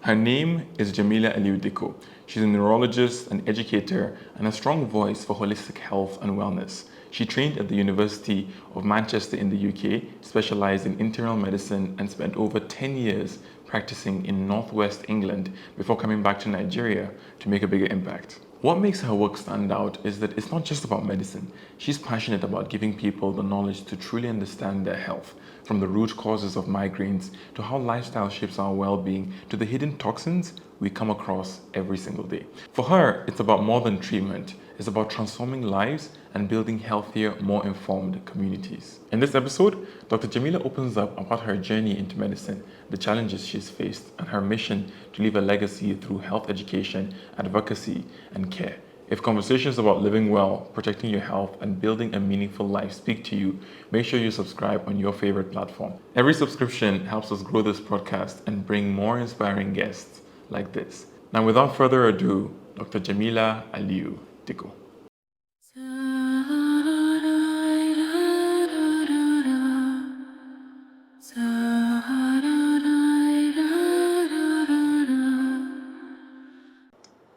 Her name is Jamila Aliyu. She's a neurologist, an educator, and a strong voice for holistic health and wellness. She trained at the University of Manchester in the UK, specialised in internal medicine, and spent over 10 years practicing in northwest England before coming back to Nigeria to make a bigger impact. What makes her work stand out is that it's not just about medicine. She's passionate about giving people the knowledge to truly understand their health, from the root causes of migraines to how lifestyle shapes our well-being to the hidden toxins we come across every single day. For her, it's about more than treatment. It's about transforming lives and building healthier, more informed communities. In this episode, Dr. Jamila opens up about her journey into medicine, the challenges she's faced, and her mission to leave a legacy through health education, advocacy, and care. If conversations about living well, protecting your health, and building a meaningful life speak to you, make sure you subscribe on your favorite platform. Every subscription helps us grow this podcast and bring more inspiring guests like this. Now, without further ado, Dr. Jamila Aliyu.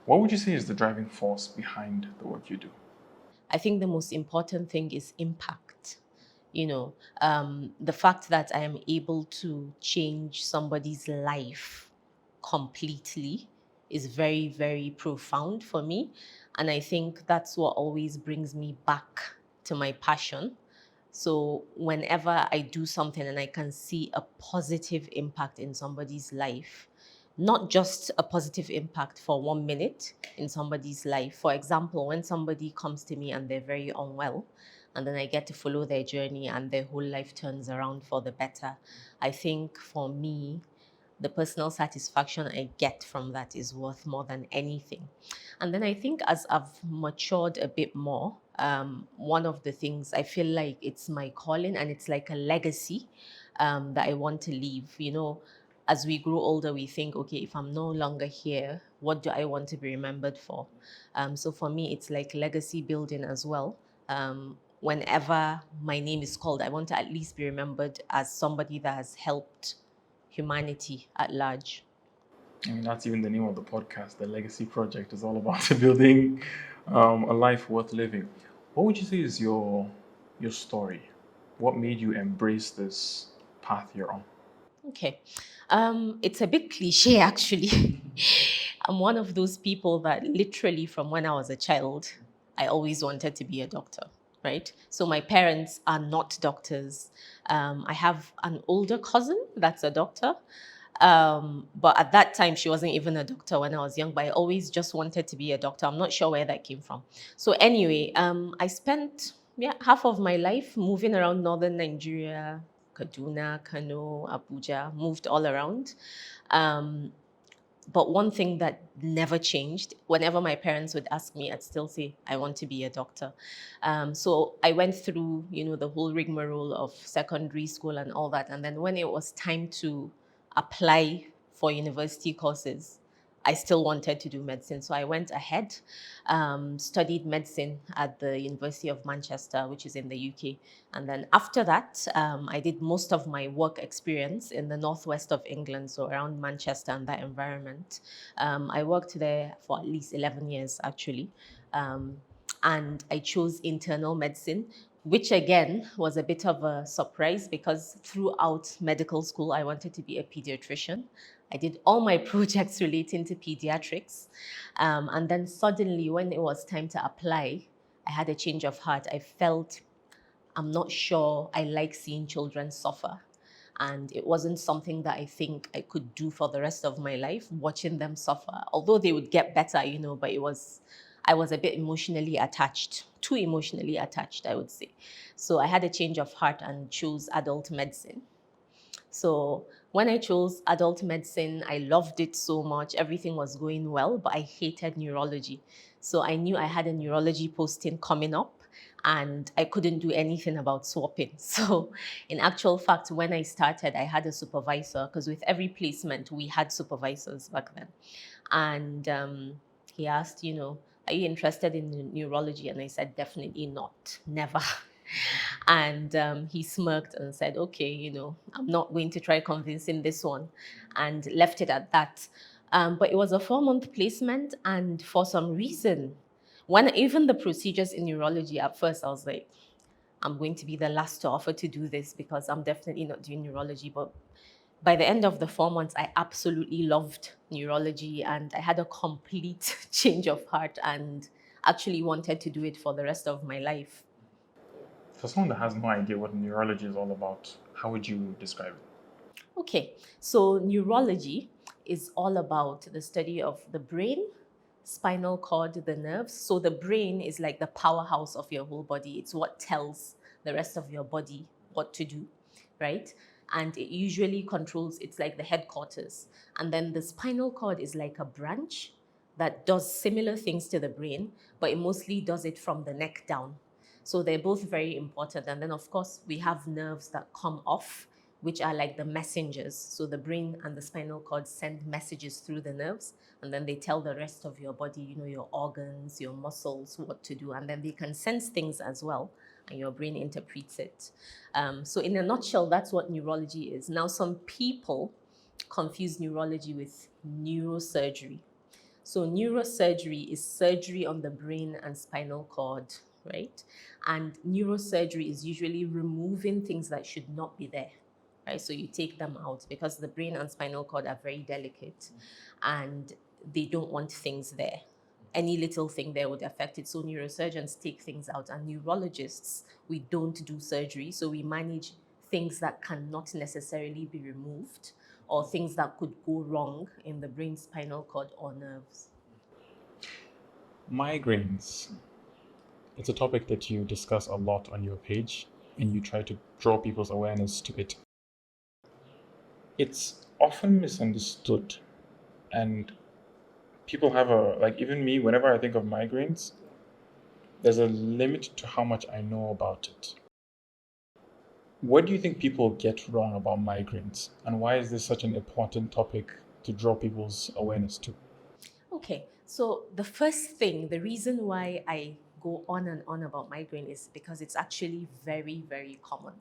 What would you say is the driving force behind the work you do? I think the most important thing is impact. The fact that I am able to change somebody's life completely is very, very profound for me. And I think that's what always brings me back to my passion. So whenever I do something and I can see a positive impact in somebody's life, not just a positive impact for 1 minute in somebody's life. For example, when somebody comes to me and they're very unwell, and then I get to follow their journey and their whole life turns around for the better, I think for me, the personal satisfaction I get from that is worth more than anything. And then I think as I've matured a bit more, one of the things I feel like it's my calling and it's like a legacy that I want to leave. As we grow older, we think, okay, if I'm no longer here, what do I want to be remembered for? So for me, it's like legacy building as well. Whenever my name is called, I want to at least be remembered as somebody that has helped humanity at large. I mean, that's even the name of the podcast. The Legacy Project is all about building a life worth living. What would you say is your story? What made you embrace this path you're on? Okay. It's a bit cliche, actually. I'm one of those people that literally from when I was a child, I always wanted to be a doctor, right? So my parents are not doctors. I have an older cousin that's a doctor. But at that time, she wasn't even a doctor when I was young, but I always just wanted to be a doctor. I'm not sure where that came from. So anyway, I spent half of my life moving around northern Nigeria, Kaduna, Kano, Abuja, moved all around. But one thing that never changed, whenever my parents would ask me, I'd still say, I want to be a doctor. So I went through, the whole rigmarole of secondary school and all that. And then when it was time to apply for university courses, I still wanted to do medicine. So I went ahead, studied medicine at the University of Manchester, which is in the UK. And then after that, I did most of my work experience in the northwest of England, so around Manchester and that environment. I worked there for at least 11 years, actually. And I chose internal medicine, which again was a bit of a surprise because throughout medical school, I wanted to be a pediatrician. I did all my projects relating to pediatrics. And then suddenly, when it was time to apply, I had a change of heart. I felt I'm not sure I like seeing children suffer. And it wasn't something that I think I could do for the rest of my life, watching them suffer. Although they would get better, but I was a bit emotionally attached, too emotionally attached, I would say. So I had a change of heart and chose adult medicine. So when I chose adult medicine, I loved it so much. Everything was going well, but I hated neurology. So I knew I had a neurology posting coming up and I couldn't do anything about swapping. So in actual fact, when I started, I had a supervisor because with every placement, we had supervisors back then. And he asked, are you interested in neurology? And I said, definitely not, never. And he smirked and said, okay, I'm not going to try convincing this one, and left it at that. But it was a 4-month placement, and for some reason, when even the procedures in neurology at first, I was like, I'm going to be the last to offer to do this because I'm definitely not doing neurology. But by the end of the 4 months, I absolutely loved neurology and I had a complete change of heart and actually wanted to do it for the rest of my life. For someone that has no idea what neurology is all about, how would you describe it? Okay, so neurology is all about the study of the brain, spinal cord, the nerves. So the brain is like the powerhouse of your whole body. It's what tells the rest of your body what to do, right? And it usually controls, it's like the headquarters. And then the spinal cord is like a branch that does similar things to the brain, but it mostly does it from the neck down. So they're both very important. And then, of course, we have nerves that come off, which are like the messengers. So the brain and the spinal cord send messages through the nerves, and then they tell the rest of your body, your organs, your muscles, what to do. And then they can sense things as well, and your brain interprets it. So in a nutshell, that's what neurology is. Now, some people confuse neurology with neurosurgery. So neurosurgery is surgery on the brain and spinal cord, right? And neurosurgery is usually removing things that should not be there, right? So you take them out because the brain and spinal cord are very delicate and they don't want things there. Any little thing there would affect it. So neurosurgeons take things out, and neurologists, we don't do surgery. So we manage things that cannot necessarily be removed or things that could go wrong in the brain, spinal cord, or nerves. Migraines. It's a topic that you discuss a lot on your page and you try to draw people's awareness to it. It's often misunderstood, and people have even me, whenever I think of migraines, there's a limit to how much I know about it. What do you think people get wrong about migraines, and why is this such an important topic to draw people's awareness to? Okay, so the first thing, the reason why I go on and on about migraine is because it's actually very, very common.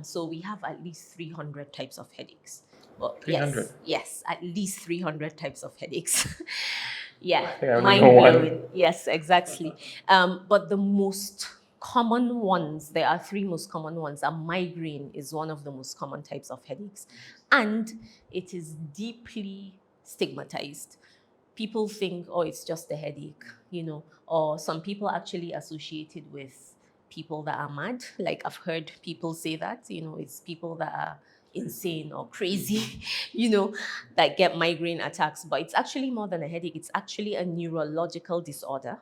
So we have at least 300 types of headaches. Well, 300. yes, at least 300 types of headaches. Yeah, I think I only mind know one. blowing. Yes, exactly. But the most common ones, there are three most common ones, and migraine is one of the most common types of headaches. And it is deeply stigmatized. People think, oh, it's just a headache, or some people actually associate it with people that are mad. Like I've heard people say that, it's people that are insane or crazy, that get migraine attacks. But it's actually more than a headache, it's actually a neurological disorder.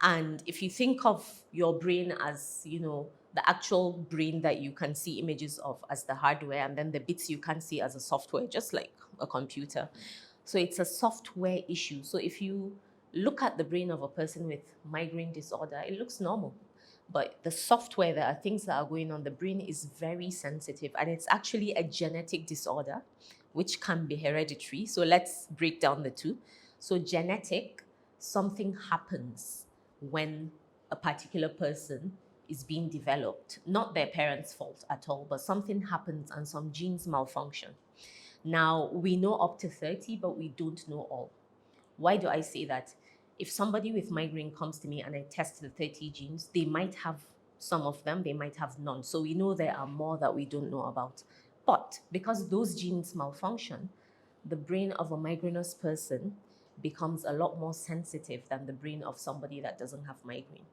And if you think of your brain as, the actual brain that you can see images of as the hardware, and then the bits you can see as a software, just like a computer. So it's a software issue. So if you look at the brain of a person with migraine disorder, it looks normal. But the software, there are things that are going on. The brain is very sensitive, and it's actually a genetic disorder, which can be hereditary. So let's break down the two. So genetic, something happens when a particular person is being developed, not their parents' fault at all, but something happens and some genes malfunction. Now, we know up to 30, but we don't know all. Why do I say that? If somebody with migraine comes to me and I test the 30 genes, they might have some of them, they might have none. So we know there are more that we don't know about. But because those genes malfunction, the brain of a migrainous person becomes a lot more sensitive than the brain of somebody that doesn't have migraine,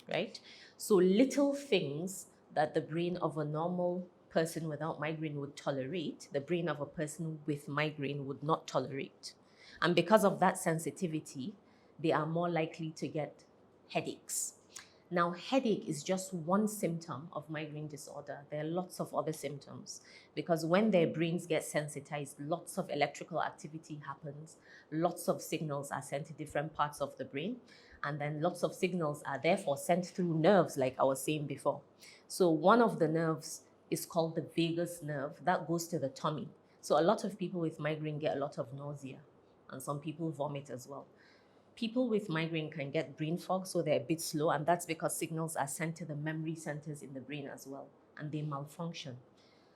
right? So little things that the brain of a normal person without migraine would tolerate, the brain of a person with migraine would not tolerate. And because of that sensitivity, they are more likely to get headaches. Now, headache is just one symptom of migraine disorder. There are lots of other symptoms because when their brains get sensitized, lots of electrical activity happens, lots of signals are sent to different parts of the brain, and then lots of signals are therefore sent through nerves, like I was saying before. So one of the nerves is called the vagus nerve that goes to the tummy. So a lot of people with migraine get a lot of nausea, and some people vomit as well. People with migraine can get brain fog, so they're a bit slow, and that's because signals are sent to the memory centers in the brain as well, and they malfunction.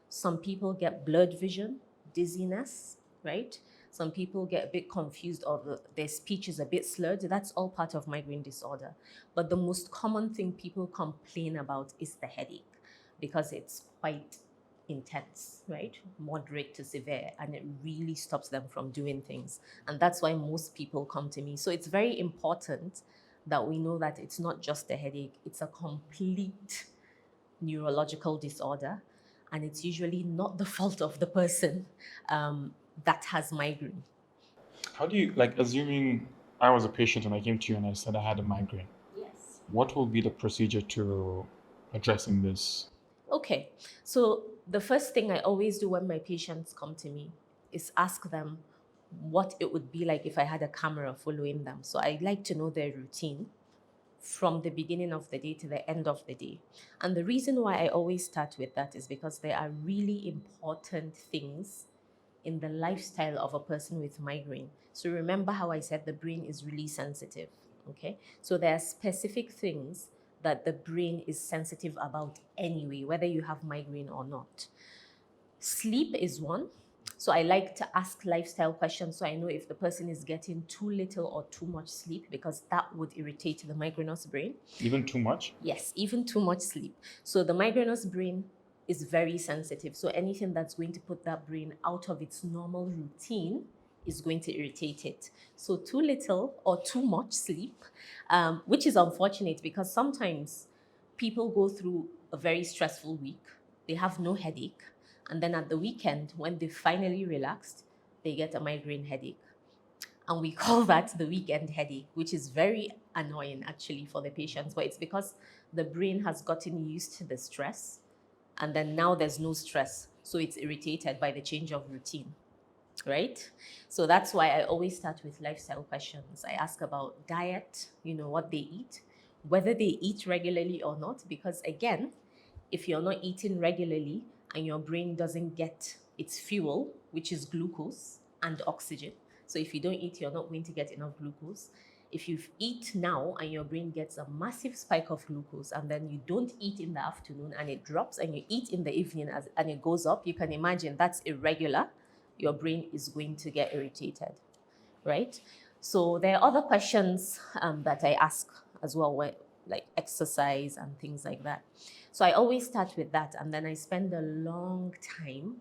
Some people get blurred vision, dizziness, right? Some people get a bit confused or their speech is a bit slurred. That's all part of migraine disorder. But the most common thing people complain about is the headache because it's quite intense, right? Moderate to severe, and it really stops them from doing things. And that's why most people come to me. So it's very important that we know that it's not just a headache, it's a complete neurological disorder, and it's usually not the fault of the person that has migraine. How do you, like, assuming I was a patient and I came to you and I said I had a migraine, Yes. what will be the procedure to addressing this? Okay, so the first thing I always do when my patients come to me is ask them what it would be like if I had a camera following them. So I like to know their routine from the beginning of the day to the end of the day. And the reason why I always start with that is because there are really important things in the lifestyle of a person with migraine. So remember how I said the brain is really sensitive, okay? So there are specific things that the brain is sensitive about anyway, whether you have migraine or not. Sleep is one. So I like to ask lifestyle questions so I know if the person is getting too little or too much sleep, because that would irritate the migrainous brain. Even too much? Yes, even too much sleep. So the migrainous brain is very sensitive. So anything that's going to put that brain out of its normal routine is going to irritate it. So too little or too much sleep, which is unfortunate because sometimes people go through a very stressful week, they have no headache, and then at the weekend, when they finally relaxed, they get a migraine headache. And we call that the weekend headache, which is very annoying actually for the patients. But it's because the brain has gotten used to the stress, and then now there's no stress. So it's irritated by the change of routine, right? So that's why I always start with lifestyle questions. I ask about diet, what they eat, whether they eat regularly or not, because again, if you're not eating regularly and your brain doesn't get its fuel, which is glucose and oxygen. So if you don't eat, you're not going to get enough glucose. If you eat now and your brain gets a massive spike of glucose and then you don't eat in the afternoon and it drops and you eat in the evening and it goes up, you can imagine that's irregular. Your brain is going to get irritated, right? So there are other questions that I ask as well, like exercise and things like that. So I always start with that, and then I spend a long time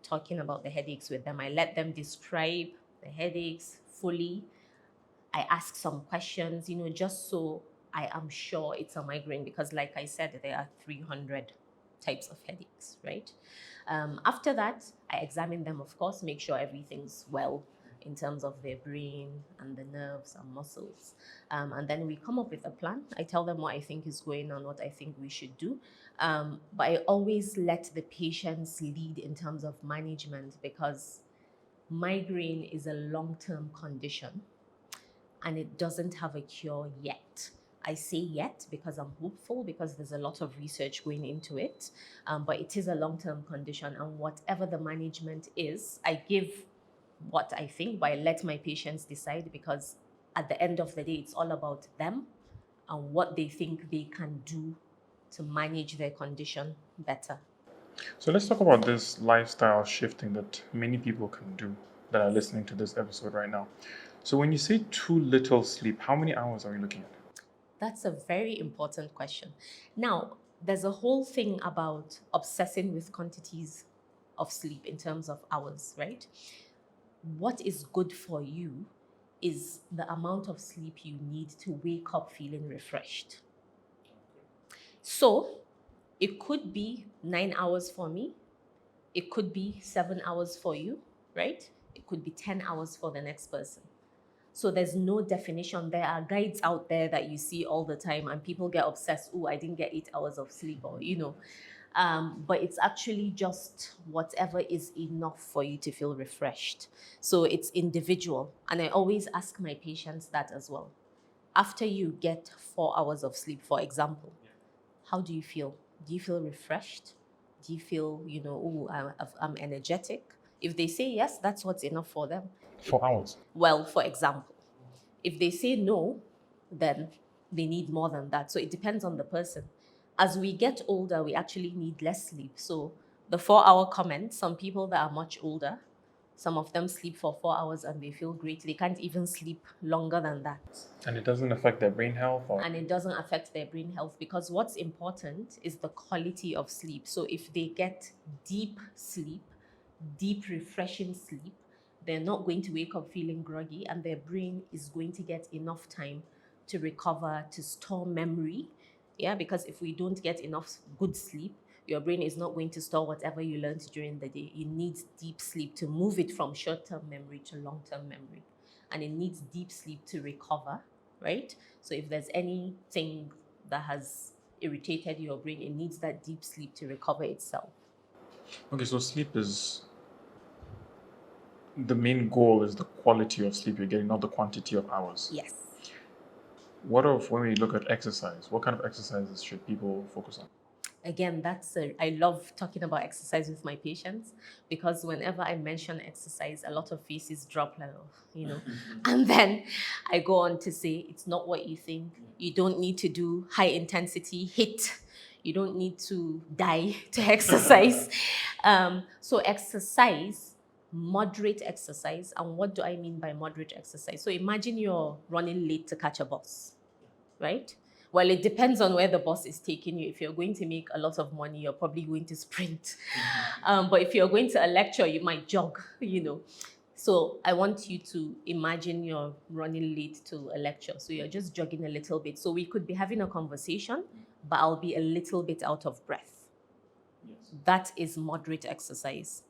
talking about the headaches with them. I let them describe the headaches fully. I ask some questions, just so I am sure it's a migraine, because like I said, there are 300 types of headaches, right? After that, I examine them, of course, make sure everything's well in terms of their brain and the nerves and muscles. And then we come up with a plan. I tell them what I think is going on, what I think we should do. But I always let the patients lead in terms of management, because migraine is a long-term condition and it doesn't have a cure yet. I say yet because I'm hopeful, because there's a lot of research going into it, but it is a long-term condition, and whatever the management is, I give what I think, but I let my patients decide, because at the end of the day, it's all about them and what they think they can do to manage their condition better. So let's talk about this lifestyle shifting that many people can do that are listening to this episode right now. So when you say too little sleep, how many hours are we looking at? That's a very important question. Now, there's a whole thing about obsessing with quantities of sleep in terms of hours, right? What is good for you is the amount of sleep you need to wake up feeling refreshed. So it could be 9 hours for me, it could be 7 hours for you, right? It could be 10 hours for the next person. So there's no definition. There are guides out there that you see all the time, and people get obsessed. Oh, I didn't get 8 hours of sleep, or but it's actually just whatever is enough for you to feel refreshed. So it's individual, and I always ask my patients that as well. After you get 4 hours of sleep, for example, how do you feel? Do you feel refreshed? Do you feel, oh, I'm energetic? If they say yes, that's what's enough for them. 4 hours. Well, for example, if they say no, then they need more than that. So it depends on the person. As we get older, we actually need less sleep. So the 4-hour comment, some people that are much older Some of them sleep for 4 hours and they feel great. They can't even sleep longer than that. And it doesn't affect their brain health or And it doesn't affect their brain health, because what's important is the quality of sleep. So if they get deep sleep, deep refreshing sleep, they're not going to wake up feeling groggy, and their brain is going to get enough time to recover, to store memory. Yeah, because if we don't get enough good sleep, your brain is not going to store whatever you learned during the day. It needs deep sleep to move it from short-term memory to long-term memory. And it needs deep sleep to recover, right? So if there's anything that has irritated your brain, it needs that deep sleep to recover itself. okay, so sleep is the main goal is the quality of sleep you're getting, not the quantity of hours. Yes. What of when we look at exercise? What kind of exercises should people focus on? Again, I love talking about exercise with my patients, because whenever I mention exercise, a lot of faces drop level, and then I go on to say, it's not what you think. You don't need to do high intensity HIIT. You don't need to die to exercise. So exercise, moderate exercise. And what do I mean by moderate exercise? So imagine you're running late to catch a bus, right? Well, it depends on where the bus is taking you. If you're going to make a lot of money, you're probably going to sprint. But if you're going to a lecture, you might jog. So I want you to imagine you're running late to a lecture. So you're just jogging a little bit. So we could be having a conversation, but I'll be a little bit out of breath. That is moderate exercise.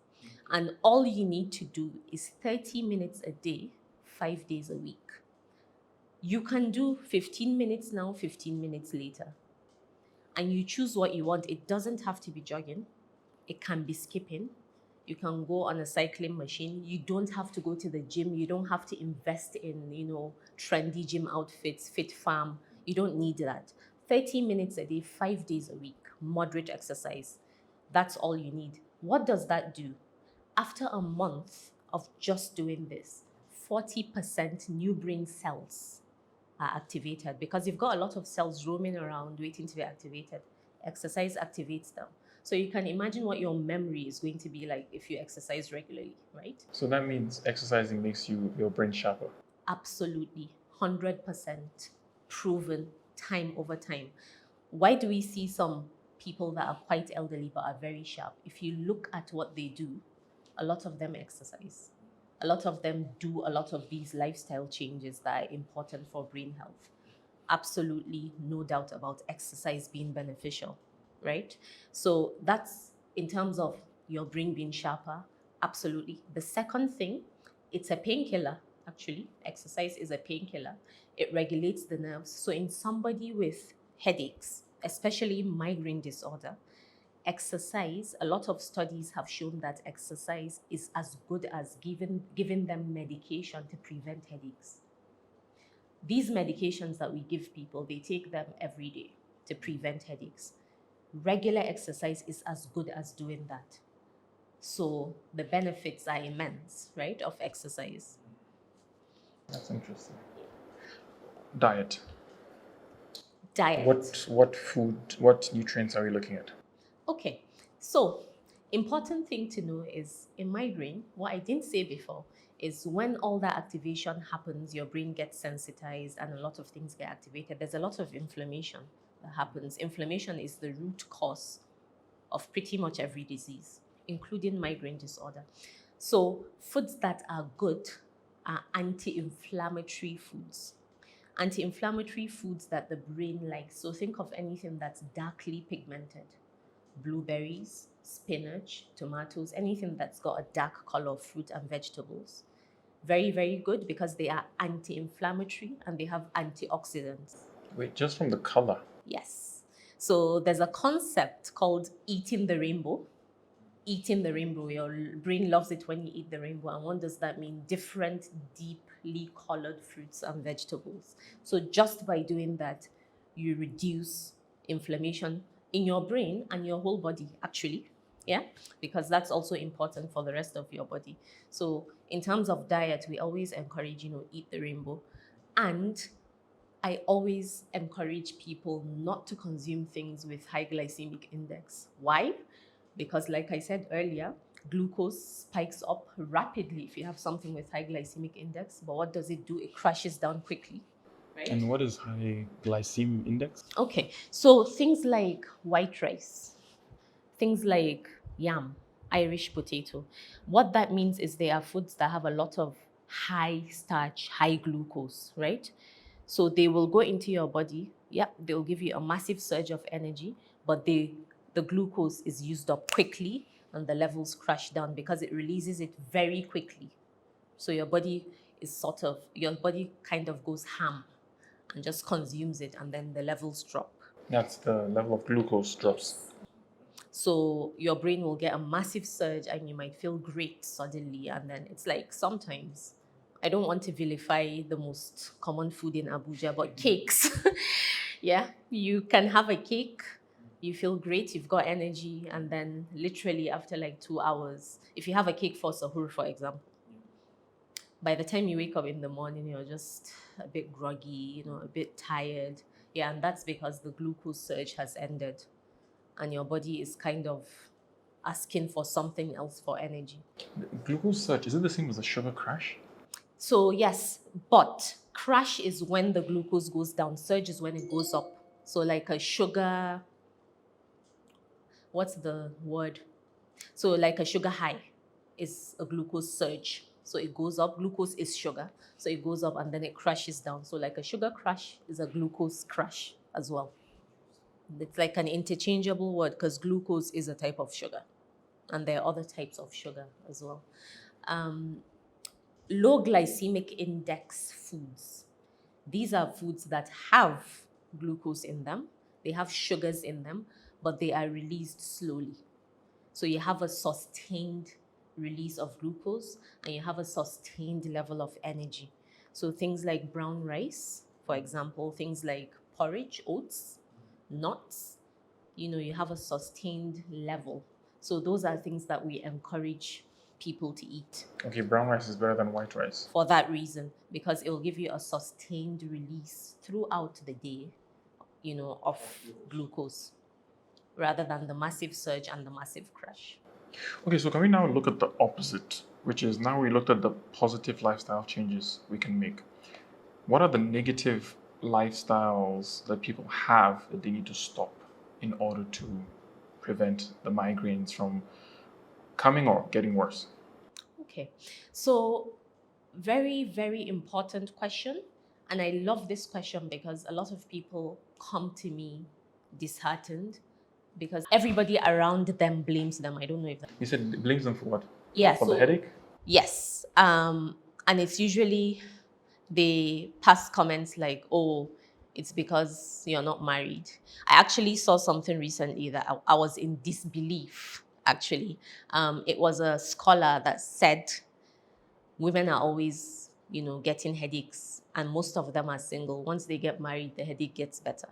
And all you need to do is 30 minutes a day, 5 days a week. You can do 15 minutes now, 15 minutes later. And you choose what you want. It doesn't have to be jogging. It can be skipping. You can go on a cycling machine. You don't have to go to the gym. You don't have to invest in, trendy gym outfits, fit farm. You don't need that. 30 minutes a day, 5 days a week, moderate exercise. That's all you need. What does that do? After a month of just doing this, 40% new brain cells are activated, because you've got a lot of cells roaming around waiting to be activated. Exercise activates them. So you can imagine what your memory is going to be like if you exercise regularly, right? So that means exercising makes your brain sharper. Absolutely. 100% proven time over time. Why do we see some people that are quite elderly but are very sharp? If you look at what they do, a lot of them exercise. A lot of them do a lot of these lifestyle changes that are important for brain health. Absolutely no doubt about exercise being beneficial, right? So that's in terms of your brain being sharper. Absolutely. The second thing, it's a painkiller, actually. Exercise is a painkiller. It regulates the nerves. So in somebody with headaches, especially migraine disorder, exercise, a lot of studies have shown that exercise is as good as giving them medication to prevent headaches. These medications that we give people, they take them every day to prevent headaches. Regular exercise is as good as doing that. So the benefits are immense, right, of exercise. That's interesting. Diet. Diet. What food, what nutrients are we looking at? Okay, so important thing to know is in migraine, what I didn't say before is when all that activation happens, your brain gets sensitized and a lot of things get activated. There's a lot of inflammation that happens. Inflammation is the root cause of pretty much every disease, including migraine disorder. So foods that are good are anti-inflammatory foods. Anti-inflammatory foods that the brain likes. So think of anything that's darkly pigmented. Blueberries, spinach, tomatoes, anything that's got a dark color of fruit and vegetables. Very, very good because they are anti-inflammatory and they have antioxidants. Wait, just from the color? Yes. So there's a concept called eating the rainbow. Eating the rainbow, your brain loves it when you eat the rainbow. And what does that mean? Different, deeply colored fruits and vegetables. So just by doing that, you reduce inflammation in your brain and your whole body, actually. Yeah, because that's also important for the rest of your body. So in terms of diet, we always encourage, eat the rainbow. And I always encourage people not to consume things with high glycemic index. Why? Because like I said earlier, glucose spikes up rapidly if you have something with high glycemic index. But what does it do? It crashes down quickly. Right? And what is high glycemic index? Okay, so things like white rice, things like yam, Irish potato. What that means is they are foods that have a lot of high starch, high glucose, right? So they will go into your body. Yep, they'll give you a massive surge of energy, but the glucose is used up quickly and the levels crash down because it releases it very quickly. So your body kind of goes ham and just consumes it, and then the levels drop. That's the level of glucose drops. So your brain will get a massive surge and you might feel great suddenly. And then it's like sometimes, I don't want to vilify the most common food in Abuja, but cakes. Yeah, you can have a cake, you feel great, you've got energy, and then literally after like 2 hours, if you have a cake for sahur, for example, by the time you wake up in the morning, you're just a bit groggy, a bit tired. Yeah, and that's because the glucose surge has ended and your body is kind of asking for something else for energy. Glucose surge, is it the same as a sugar crash? So yes, but crash is when the glucose goes down. Surge is when it goes up. So like a sugar, what's the word? So like a sugar high is a glucose surge. So it goes up. Glucose is sugar. So it goes up and then it crashes down. So like a sugar crash is a glucose crash as well. It's like an interchangeable word because glucose is a type of sugar. And there are other types of sugar as well. Low glycemic index foods. These are foods that have glucose in them. They have sugars in them, but they are released slowly. So you have a sustained release of glucose and you have a sustained level of energy. So things like brown rice, for example, things like porridge, oats, nuts, you have a sustained level. So those are things that we encourage people to eat. Okay, brown rice is better than white rice. For that reason, because it will give you a sustained release throughout the day, of glucose, rather than the massive surge and the massive crash. Okay, so can we now look at the opposite, which is now we looked at the positive lifestyle changes we can make. What are the negative lifestyles that people have that they need to stop in order to prevent the migraines from coming or getting worse? Okay, so very, very important question. And I love this question because a lot of people come to me disheartened because everybody around them blames them. I don't know if that. You said blames them for what? Yeah, For the headache? Yes. And it's usually they pass comments like, oh, it's because you're not married. I actually saw something recently that I was in disbelief, actually. It was a scholar that said women are always, getting headaches, and most of them are single. Once they get married, the headache gets better.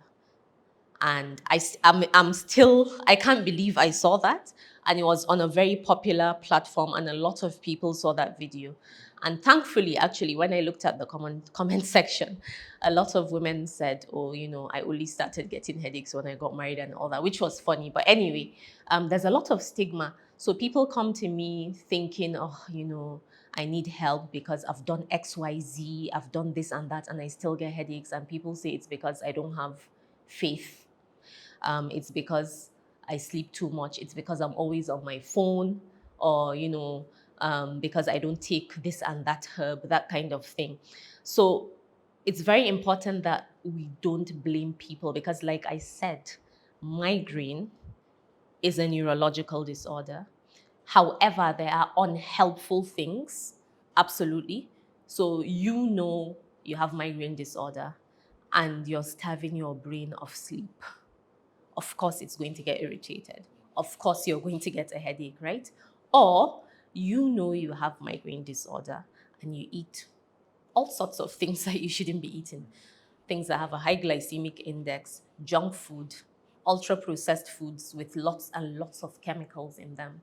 And I'm still, I can't believe I saw that. And it was on a very popular platform, and a lot of people saw that video. And thankfully, actually, when I looked at the comment section, a lot of women said, oh, I only started getting headaches when I got married and all that, which was funny. But anyway, there's a lot of stigma. So people come to me thinking, oh, I need help because I've done XYZ, I've done this and that, and I still get headaches. And people say it's because I don't have faith. It's because I sleep too much. It's because I'm always on my phone, or, because I don't take this and that herb, that kind of thing. So it's very important that we don't blame people because, like I said, migraine is a neurological disorder. However, there are unhelpful things, absolutely. So you have migraine disorder and you're starving your brain of sleep. Of course, it's going to get irritated. Of course, you're going to get a headache, right? Or you have migraine disorder and you eat all sorts of things that you shouldn't be eating. Things that have a high glycemic index, junk food, ultra-processed foods with lots and lots of chemicals in them.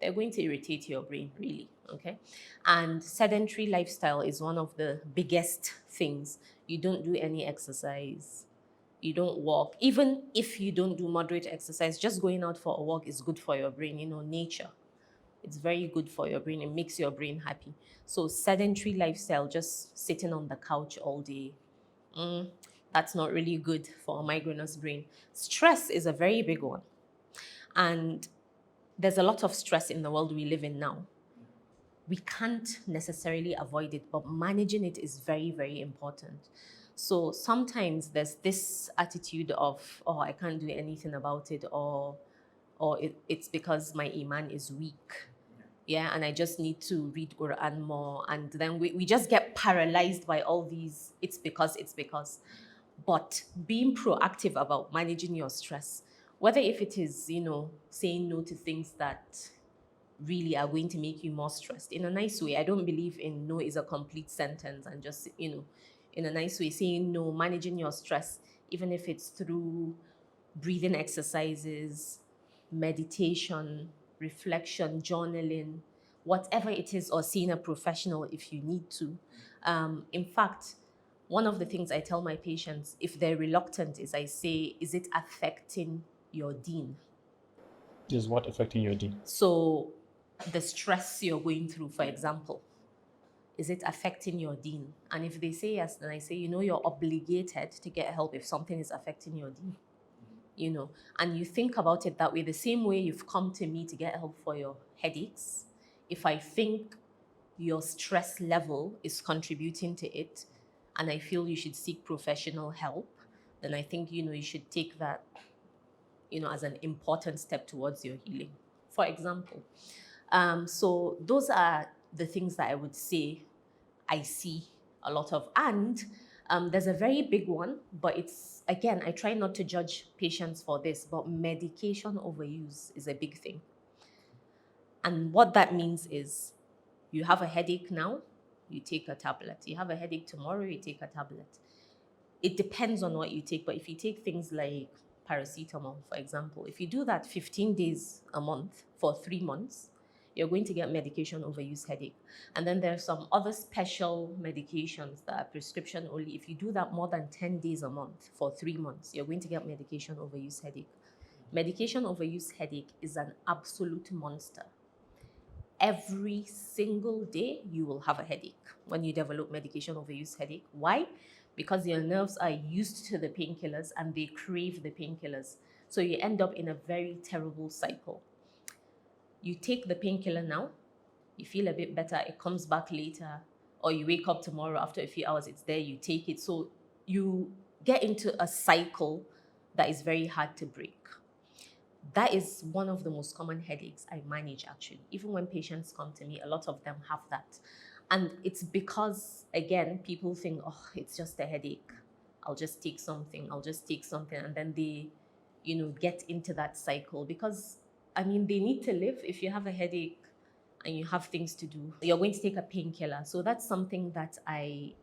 They're going to irritate your brain, really, okay? And sedentary lifestyle is one of the biggest things. You don't do any exercise. You don't walk. Even if you don't do moderate exercise, just going out for a walk is good for your brain, nature. It's very good for your brain. It makes your brain happy. So sedentary lifestyle, just sitting on the couch all day, that's not really good for a migrainous brain. Stress is a very big one. And there's a lot of stress in the world we live in now. We can't necessarily avoid it, but managing it is very, very important. So sometimes there's this attitude of, oh, I can't do anything about it, or it's because my iman is weak. Yeah, and I just need to read Quran more. And then we just get paralyzed by all these, it's because. But being proactive about managing your stress, whether if it is, saying no to things that really are going to make you more stressed in a nice way. I don't believe in no is a complete sentence, and just, in a nice way, saying no, managing your stress, even if it's through breathing exercises, meditation, reflection, journaling, whatever it is, or seeing a professional if you need to. In fact, one of the things I tell my patients, if they're reluctant, is I say, is it affecting your deen? Is what affecting your D? So the stress you're going through, for example, is it affecting your deen? And if they say yes, then I say, you're obligated to get help if something is affecting your deen. And you think about it that way, the same way you've come to me to get help for your headaches. If I think your stress level is contributing to it, and I feel you should seek professional help, then I think, you should take that, as an important step towards your healing, for example. So those are the things that I would say I see a lot of. And there's a very big one, but it's, again, I try not to judge patients for this, but medication overuse is a big thing. And what that means is, you have a headache now, you take a tablet. You have a headache tomorrow, you take a tablet. It depends on what you take, but if you take things like paracetamol, for example, if you do that 15 days a month for 3 months, you're going to get medication overuse headache. And then there are some other special medications that are prescription only. If you do that more than 10 days a month for 3 months, you're going to get medication overuse headache. Medication overuse headache is an absolute monster. Every single day you will have a headache when you develop medication overuse headache. Why? Because your nerves are used to the painkillers and they crave the painkillers. So you end up in a very terrible cycle. You take the painkiller now, you feel a bit better, it comes back later, or you wake up tomorrow after a few hours, it's there, you take it. So you get into a cycle that is very hard to break. That is one of the most common headaches I manage, actually. Even when patients come to me, a lot of them have that. And it's because, again, people think, oh, it's just a headache. I'll just take something. And then they, get into that cycle because, they need to live. If you have a headache and you have things to do, you're going to take a painkiller. So that's something that I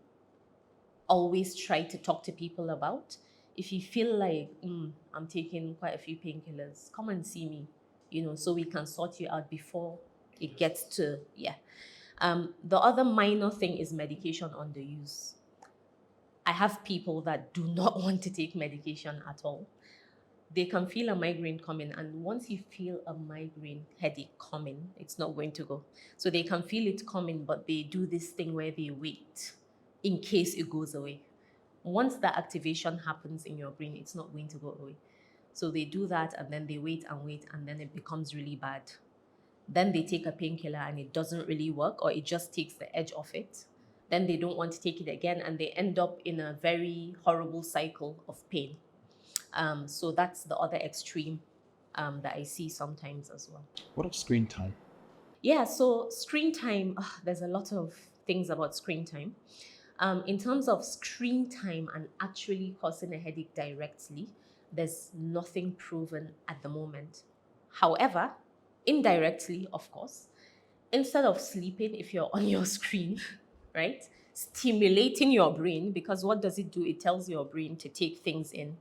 always try to talk to people about. If you feel like, I'm taking quite a few painkillers, come and see me, so we can sort you out before it gets to, The other minor thing is medication underuse. I have people that do not want to take medication at all. They can feel a migraine coming, and once you feel a migraine headache coming, it's not going to go. So they can feel it coming, but they do this thing where they wait in case it goes away. Once that activation happens in your brain, it's not going to go away. So they do that, and then they wait, and then it becomes really bad. Then they take a painkiller and it doesn't really work, or it just takes the edge off it. Then they don't want to take it again, and they end up in a very horrible cycle of pain. So that's the other extreme that I see sometimes as well. What of screen time? Yeah, so screen time, there's a lot of things about screen time. In terms of screen time and actually causing a headache directly, there's nothing proven at the moment. However, indirectly, of course, instead of sleeping, if you're on your screen, right, stimulating your brain, because what does it do? It tells your brain to take things in.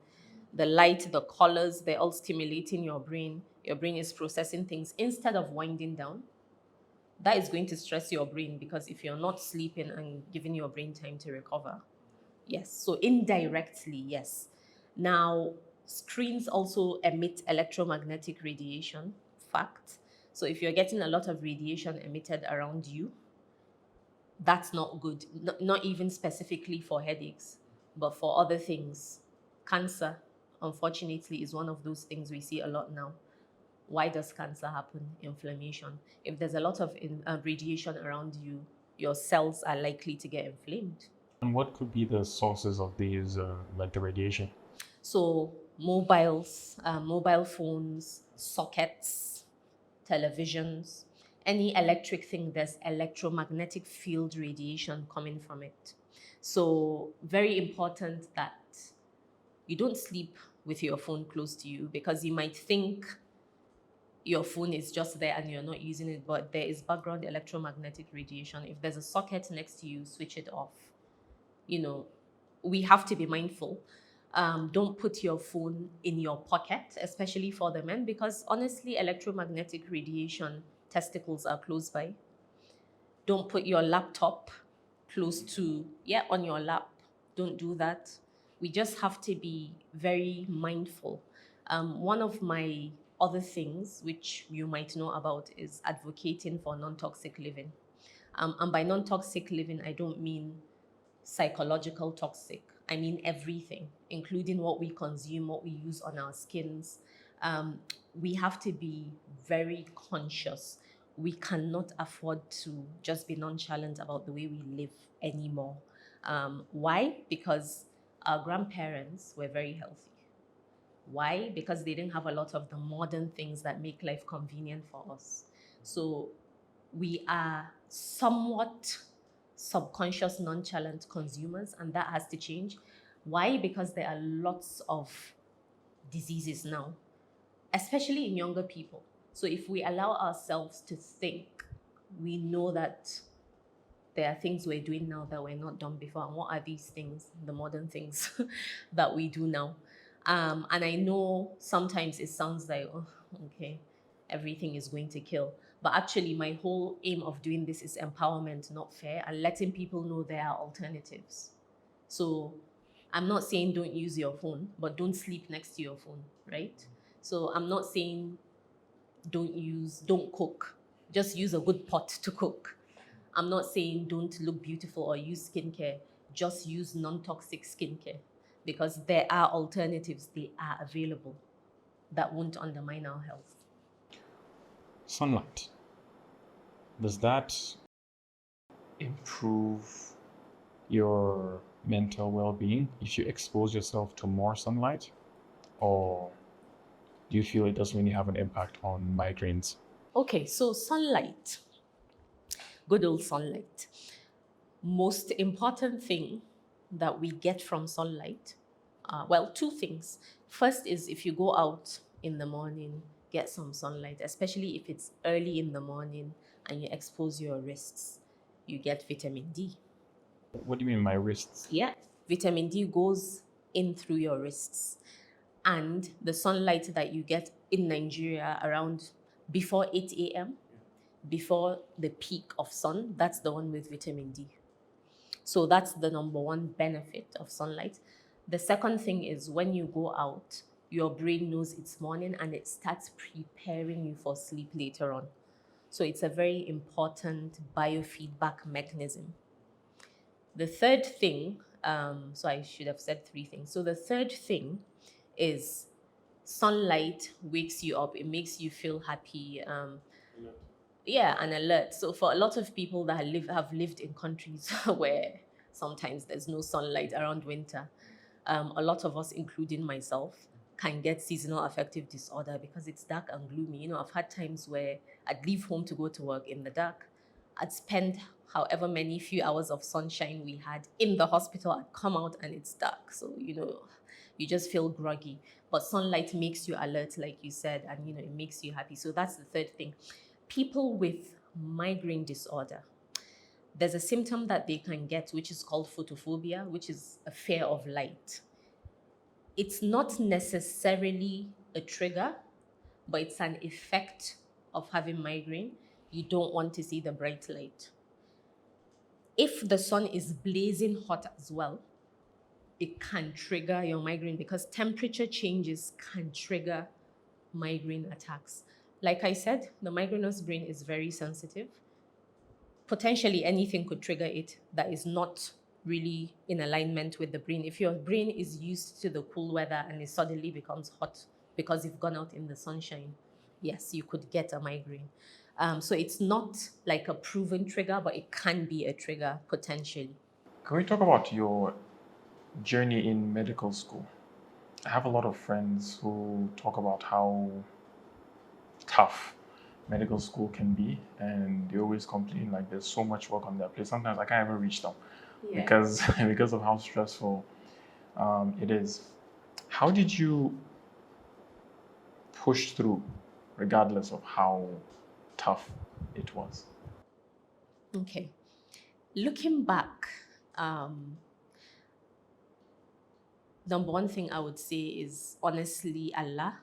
The light, the colors, they're all stimulating your brain. Your brain is processing things instead of winding down. That is going to stress your brain, because if you're not sleeping and giving your brain time to recover, yes. So indirectly, yes. Now, screens also emit electromagnetic radiation, fact. So if you're getting a lot of radiation emitted around you, that's not good. Not even specifically for headaches, but for other things. Cancer, unfortunately, is one of those things we see a lot now. Why does cancer happen? Inflammation. If there's a lot of radiation around you, your cells are likely to get inflamed. And what could be the sources of these, like the radiation? So mobiles, mobile phones, sockets, televisions, any electric thing, there's electromagnetic field radiation coming from it. So very important that you don't sleep with your phone close to you, because you might think your phone is just there and you're not using it, but there is background electromagnetic radiation. If there's a socket next to you, switch it off. You know, we have to be mindful. Don't put your phone in your pocket, especially for the men, because honestly, electromagnetic radiation, testicles are close by. Don't put your laptop close to, on your lap. Don't do that. We just have to be very mindful. One of my other things, which you might know about, is advocating for non-toxic living. And by non-toxic living, I don't mean psychological toxic. I mean everything, including what we consume, what we use on our skins. We have to be very conscious. We cannot afford to just be nonchalant about the way we live anymore. Why? Because our grandparents were very healthy. Why? Because they didn't have a lot of the modern things that make life convenient for us. So we are somewhat subconscious, nonchalant consumers, and that has to change. Why? Because there are lots of diseases now, especially in younger people. So if we allow ourselves to think, we know that there are things we're doing now that were not done before. And what are these things, the modern things that we do now? And I know sometimes it sounds like, oh, okay, everything is going to kill. But actually, my whole aim of doing this is empowerment, not fear, and letting people know there are alternatives. So I'm not saying don't use your phone, but don't sleep next to your phone, right? So I'm not saying don't cook, just use a good pot to cook. I'm not saying don't look beautiful or use skincare, just use non-toxic skincare, because there are alternatives, they are available, that won't undermine our health. Sunlight. Does that improve your mental well-being if you expose yourself to more sunlight? Or do you feel it doesn't really have an impact on migraines? Okay, so sunlight, good old sunlight. Most important thing that we get from sunlight, well, two things. First is if you go out in the morning, get some sunlight, especially if it's early in the morning and you expose your wrists, you get vitamin D. What do you mean my wrists? Yeah, vitamin D goes in through your wrists. And the sunlight that you get in Nigeria around before 8 a.m., before the peak of sun, that's the one with vitamin D. So that's the number one benefit of sunlight. The second thing is when you go out, your brain knows it's morning and it starts preparing you for sleep later on. So it's a very important biofeedback mechanism. The third thing, so I should have said three things. So the third thing is sunlight wakes you up. It makes you feel happy. And alert. So for a lot of people that have lived in countries where sometimes there's no sunlight around winter, a lot of us, including myself, can get seasonal affective disorder because it's dark and gloomy. You know, I've had times where I'd leave home to go to work in the dark. I'd spend however many few hours of sunshine we had in the hospital. I'd come out and it's dark. So, you know, you just feel groggy. But sunlight makes you alert, like you said, and, you know, it makes you happy. So that's the third thing. People with migraine disorder, there's a symptom that they can get, which is called photophobia, which is a fear of light. It's not necessarily a trigger, but it's an effect of having migraine. You don't want to see the bright light. If the sun is blazing hot as well, it can trigger your migraine because temperature changes can trigger migraine attacks. Like I said, the migrainous brain is very sensitive. Potentially anything could trigger it that is not really in alignment with the brain. If your brain is used to the cool weather and it suddenly becomes hot because you've gone out in the sunshine, yes, you could get a migraine. So it's not like a proven trigger, but it can be a trigger potentially. Can we talk about your journey in medical school? I have a lot of friends who talk about how tough medical school can be, and they always complain like there's so much work on their plate. Sometimes I can't even reach them because because of how stressful it is. How did you push through, regardless of how tough it was? Okay. Looking back, um, number one thing I would say is honestly, Allah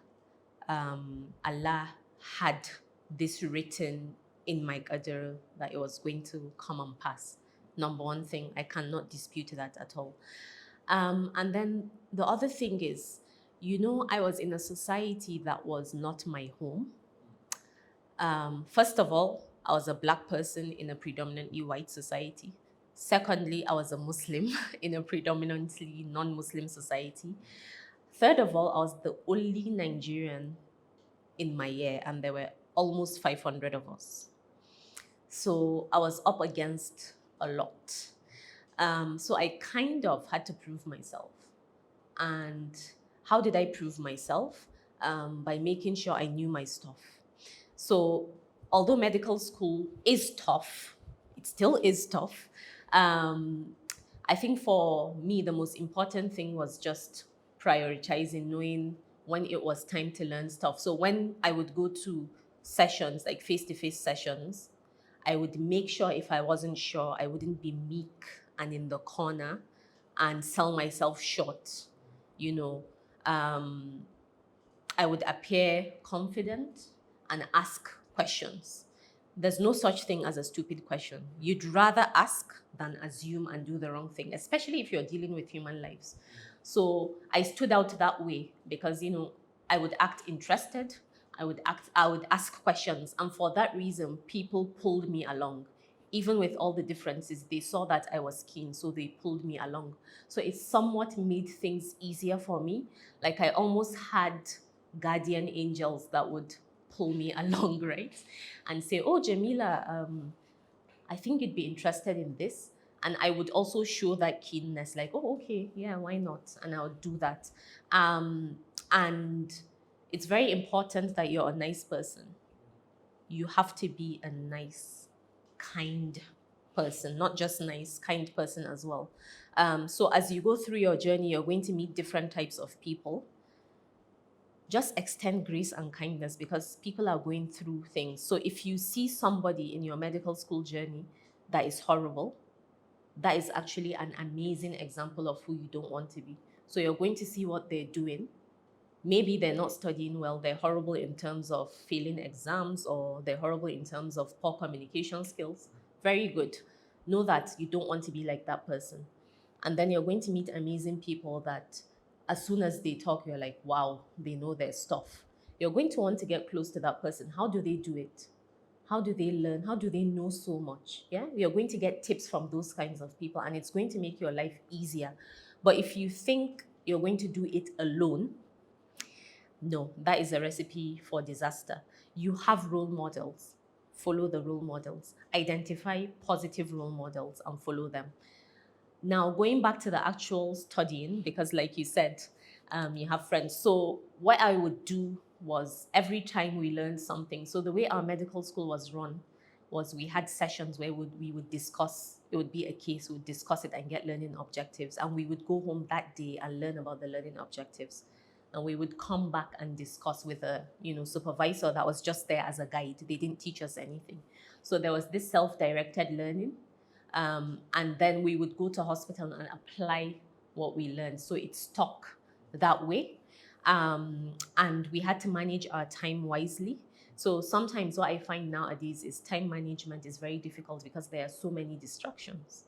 had this written in my qadr that it was going to come and pass. Number one thing, I cannot dispute that at all. And then the other thing is, I was in a society that was not my home. First of all, I was a Black person in a predominantly white society. Secondly, I was a Muslim in a predominantly non-Muslim society. Third of all, I was the only Nigerian in my year, and there were almost 500 of us. So I was up against a lot. So I kind of had to prove myself. And how did I prove myself? By making sure I knew my stuff. So although medical school is tough, it still is tough. I think for me, the most important thing was just prioritizing, knowing when it was time to learn stuff. So when I would go to sessions, like face-to-face sessions, I would make sure if I wasn't sure, I wouldn't be meek and in the corner and sell myself short. You know, I would appear confident and ask questions. There's no such thing as a stupid question. You'd rather ask than assume and do the wrong thing, especially if you're dealing with human lives. So I stood out that way because, I would act interested. I would ask questions. And for that reason, people pulled me along. Even with all the differences, they saw that I was keen, so they pulled me along. So it somewhat made things easier for me. Like I almost had guardian angels that would pull me along, right? And say, oh, Jamila, I think you'd be interested in this. And I would also show that keenness, like, oh, okay, yeah, why not? And I would do that. And it's very important that you're a nice person. You have to be a nice, kind person, not just nice, kind person as well. So as you go through your journey, you're going to meet different types of people. Just extend grace and kindness because people are going through things. So if you see somebody in your medical school journey that is horrible, that is actually an amazing example of who you don't want to be. So you're going to see what they're doing. Maybe they're not studying well, they're horrible in terms of failing exams, or they're horrible in terms of poor communication skills. Very good. Know that you don't want to be like that person. And then you're going to meet amazing people that as soon as they talk, you're like, wow, they know their stuff. You're going to want to get close to that person. How do they do it? How do they learn? How do they know so much? Yeah, you're going to get tips from those kinds of people, and it's going to make your life easier. But if you think you're going to do it alone, no, that is a recipe for disaster. You have role models. Follow the role models. Identify positive role models and follow them. Now, going back to the actual studying, because like you said, you have friends. So what I would do was every time we learned something, so the way our medical school was run was we had sessions where we would discuss, it would be a case, we would discuss it and get learning objectives. And we would go home that day and learn about the learning objectives. And we would come back and discuss with a supervisor that was just there as a guide. They didn't teach us anything. So there was this self-directed learning. And then we would go to hospital and apply what we learned. So it stuck that way. And we had to manage our time wisely. So sometimes what I find nowadays is time management is very difficult because there are so many distractions.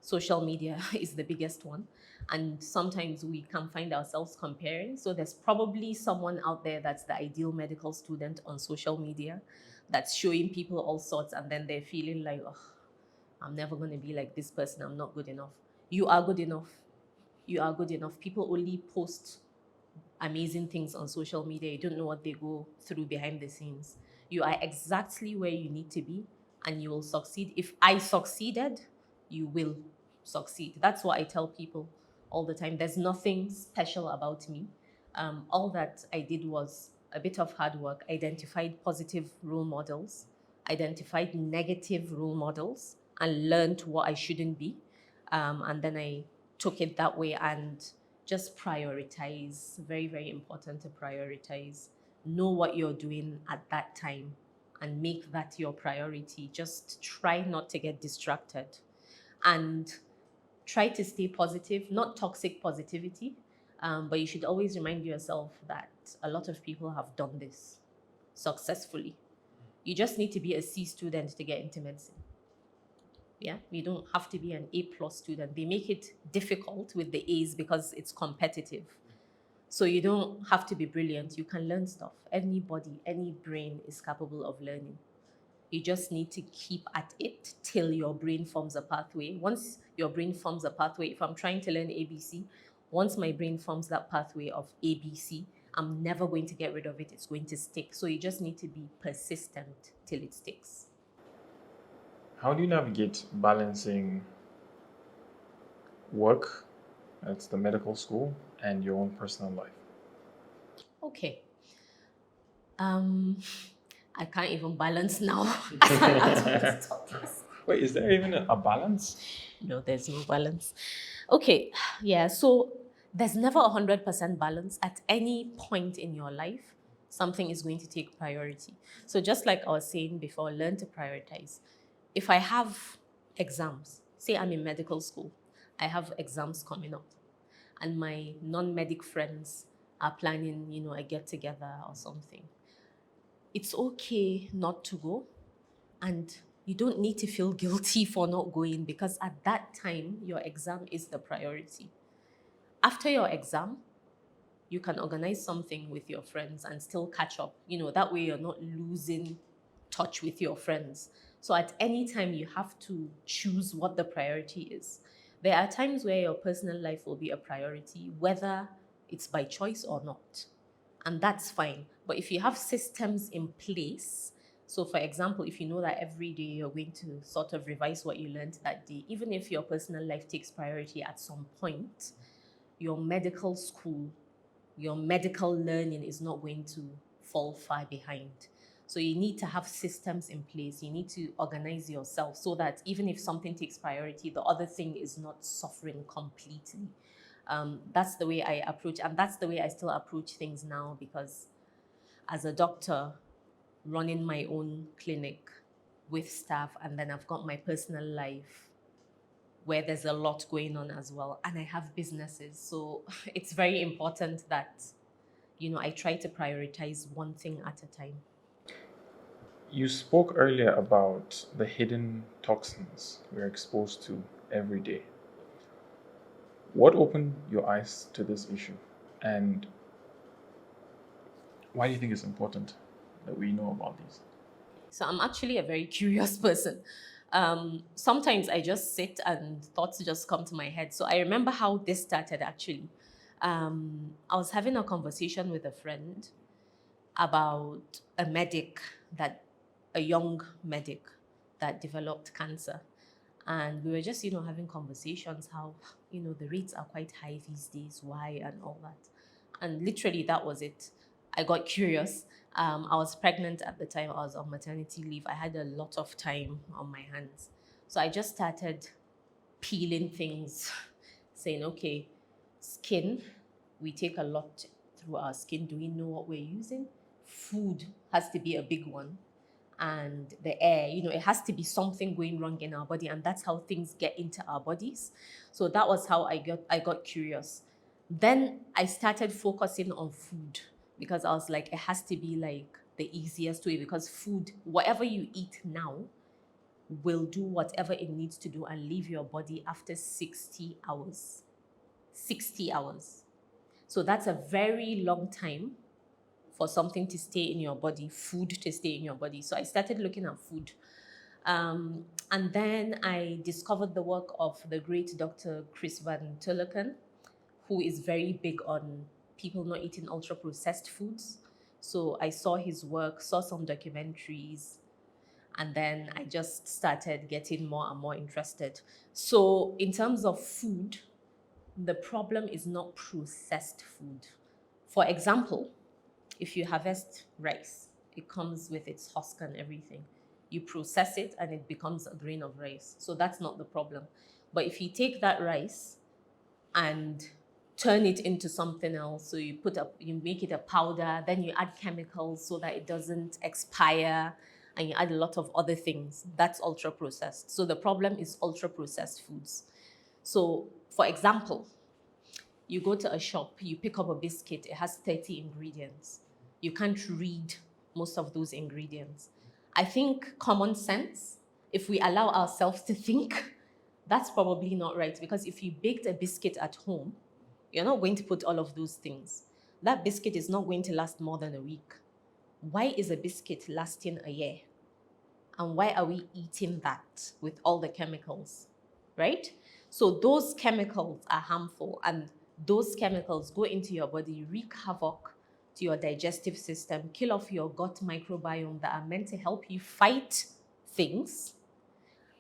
social media is the biggest one. And sometimes we can find ourselves comparing. So there's probably someone out there that's the ideal medical student on social media that's showing people all sorts, and then they're feeling like, oh, I'm never going to be like this person. I'm not good enough. You are good enough. You are good enough. People only post amazing things on social media. You don't know what they go through behind the scenes. You are exactly where you need to be, and you will succeed. If I succeeded, you will succeed. That's what I tell people all the time. There's nothing special about me. All that I did was a bit of hard work, identified positive role models, identified negative role models, and learned what I shouldn't be. And then I took it that way and just prioritize. Very, very important to prioritize. Know what you're doing at that time and make that your priority. Just try not to get distracted and try to stay positive, not toxic positivity. But you should always remind yourself that a lot of people have done this successfully. You just need to be a C student to get into medicine. Yeah, you don't have to be an A+ student. They make it difficult with the A's because it's competitive. So you don't have to be brilliant. You can learn stuff. Anybody, any brain is capable of learning. You just need to keep at it till your brain forms a pathway. Once your brain forms a pathway, if I'm trying to learn ABC, once my brain forms that pathway of ABC, I'm never going to get rid of it. It's going to stick. So you just need to be persistent till it sticks. How do you navigate balancing work, that's the medical school, and your own personal life? Okay. I can't even balance now. As I answer these topics. Wait, is there even a balance? No, there's no balance. Okay, yeah, so there's never 100% balance. At any point in your life, something is going to take priority. So just like I was saying before, learn to prioritize. If I have exams, say I'm in medical school, I have exams coming up, and my non-medic friends are planning, a get-together or something. It's okay not to go, and you don't need to feel guilty for not going, because at that time, your exam is the priority. After your exam, you can organize something with your friends and still catch up. That way you're not losing touch with your friends. So at any time, you have to choose what the priority is. There are times where your personal life will be a priority, whether it's by choice or not. And that's fine. But if you have systems in place, so for example, if you know that every day you're going to sort of revise what you learned that day, even if your personal life takes priority at some point, your medical school, your medical learning is not going to fall far behind. So you need to have systems in place. You need to organize yourself so that even if something takes priority, the other thing is not suffering completely. That's the way I approach, and that's the way I still approach things now, because as a doctor, running my own clinic with staff, and then I've got my personal life where there's a lot going on as well, and I have businesses. So it's very important that, I try to prioritize one thing at a time. You spoke earlier about the hidden toxins we're exposed to every day. What opened your eyes to this issue? And why do you think it's important that we know about these? So I'm actually a very curious person. Sometimes I just sit and thoughts just come to my head. So I remember how this started actually. I was having a conversation with a friend about a young medic that developed cancer. And we were just, having conversations how, the rates are quite high these days, why, and all that. And literally that was it. I got curious. I was pregnant at the time. I was on maternity leave. I had a lot of time on my hands. So I just started peeling things, saying, okay, skin, we take a lot through our skin. Do we know what we're using? Food has to be a big one. And the air, it has to be something going wrong in our body, and that's how things get into our bodies. So that was how I got curious. Then I started focusing on food, because I was like, it has to be like the easiest way, because food, whatever you eat now, will do whatever it needs to do and leave your body after 60 hours. 60 hours. So that's a very long time for something to stay in your body, food to stay in your body. So I started looking at food. And then I discovered the work of the great Dr. Chris Van Tulleken, who is very big on people not eating ultra-processed foods. So I saw his work, saw some documentaries, and then I just started getting more and more interested. So in terms of food, the problem is not processed food. For example, if you harvest rice, it comes with its husk and everything. You process it and it becomes a grain of rice. So that's not the problem. But if you take that rice and turn it into something else, so you make it a powder, then you add chemicals so that it doesn't expire, and you add a lot of other things, that's ultra processed. So the problem is ultra processed foods. So for example, you go to a shop, you pick up a biscuit, it has 30 ingredients. You can't read most of those ingredients. I think common sense, if we allow ourselves to think, that's probably not right, because if you baked a biscuit at home, you're not going to put all of those things. That biscuit is not going to last more than a week. Why is a biscuit lasting a year? And why are we eating that with all the chemicals, right? So those chemicals are harmful, and those chemicals go into your body, wreak havoc to your digestive system, kill off your gut microbiome that are meant to help you fight things.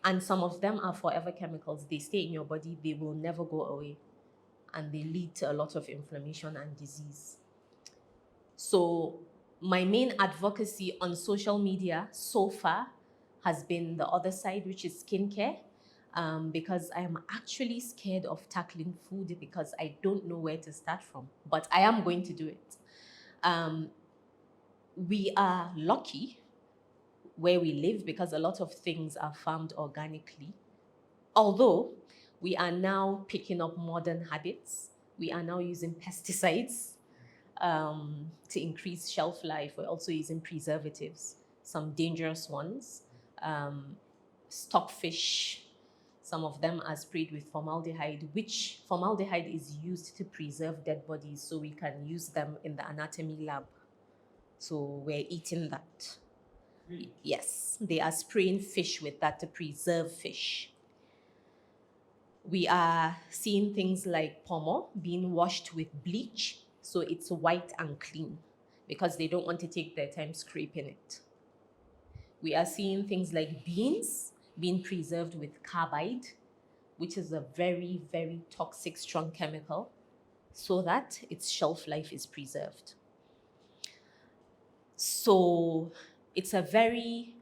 And some of them are forever chemicals. They stay in your body, they will never go away. And they lead to a lot of inflammation and disease. So my main advocacy on social media so far has been the other side, which is skincare, because I am actually scared of tackling food because I don't know where to start from, but I am going to do it. We are lucky where we live because a lot of things are farmed organically. Although we are now picking up modern habits, we are now using pesticides to increase shelf life. We're also using preservatives, some dangerous ones, stockfish. Some of them are sprayed with formaldehyde, which formaldehyde is used to preserve dead bodies so we can use them in the anatomy lab. So we're eating that. Really? Yes, they are spraying fish with that to preserve fish. We are seeing things like pomo being washed with bleach, so it's white and clean because they don't want to take their time scraping it. We are seeing things like beans being preserved with carbide, which is a very, very toxic, strong chemical, so that its shelf life is preserved. So it's a very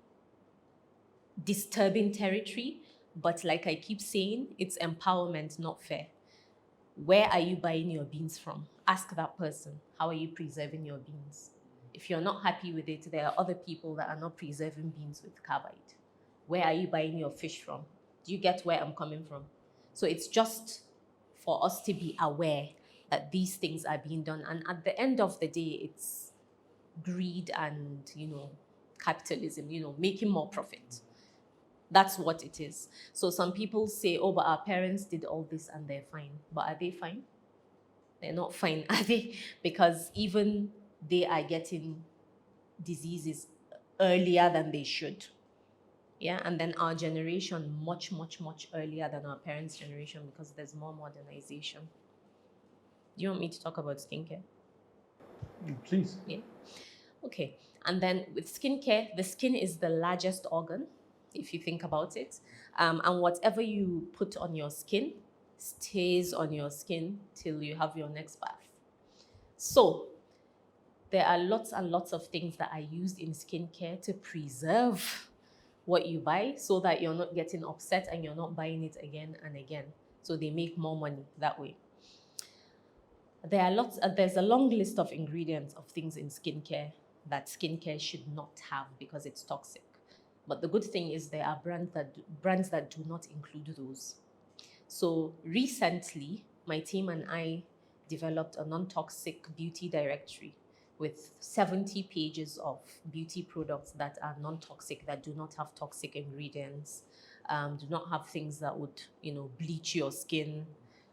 disturbing territory, but like I keep saying, it's empowerment, not fair. Where are you buying your beans from? Ask that person, how are you preserving your beans? If you're not happy with it, there are other people that are not preserving beans with carbide. Where are you buying your fish from? Do you get where I'm coming from? So it's just for us to be aware that these things are being done. And at the end of the day, it's greed and, capitalism, making more profit. That's what it is. So some people say, oh, but our parents did all this and they're fine. But are they fine? They're not fine, are they? Because even they are getting diseases earlier than they should. Yeah, and then our generation much, much, much earlier than our parents' generation because there's more modernization. Do you want me to talk about skincare? Please. Yeah. Okay. And then with skincare, the skin is the largest organ, if you think about it. And whatever you put on your skin stays on your skin till you have your next bath. So there are lots and lots of things that are used in skincare to preserve what you buy so that you're not getting upset and you're not buying it again and again. So they make more money that way. There's a long list of ingredients of things in skincare that skincare should not have because it's toxic. But the good thing is there are brands that do not include those. So recently, my team and I developed a non-toxic beauty directory. with 70 pages of beauty products that are non-toxic, that do not have toxic ingredients, do not have things that would, bleach your skin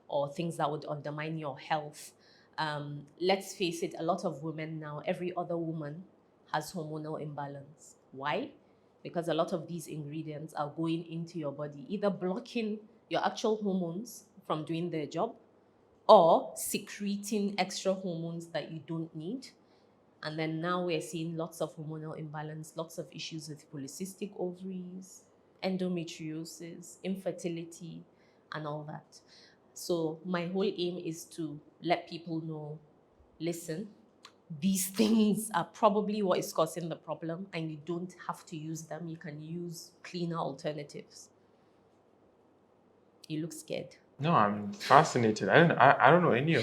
or things that would undermine your health. Let's face it, a lot of women now, every other woman has hormonal imbalance. Why? Because a lot of these ingredients are going into your body, either blocking your actual hormones from doing their job or secreting extra hormones that you don't need. And then now we're seeing lots of hormonal imbalance, lots of issues with polycystic ovaries, endometriosis, infertility, and all that. So my whole aim is to let people know, listen, these things are probably what is causing the problem, and you don't have to use them. You can use cleaner alternatives. You look scared. No, I'm fascinated. I don't know any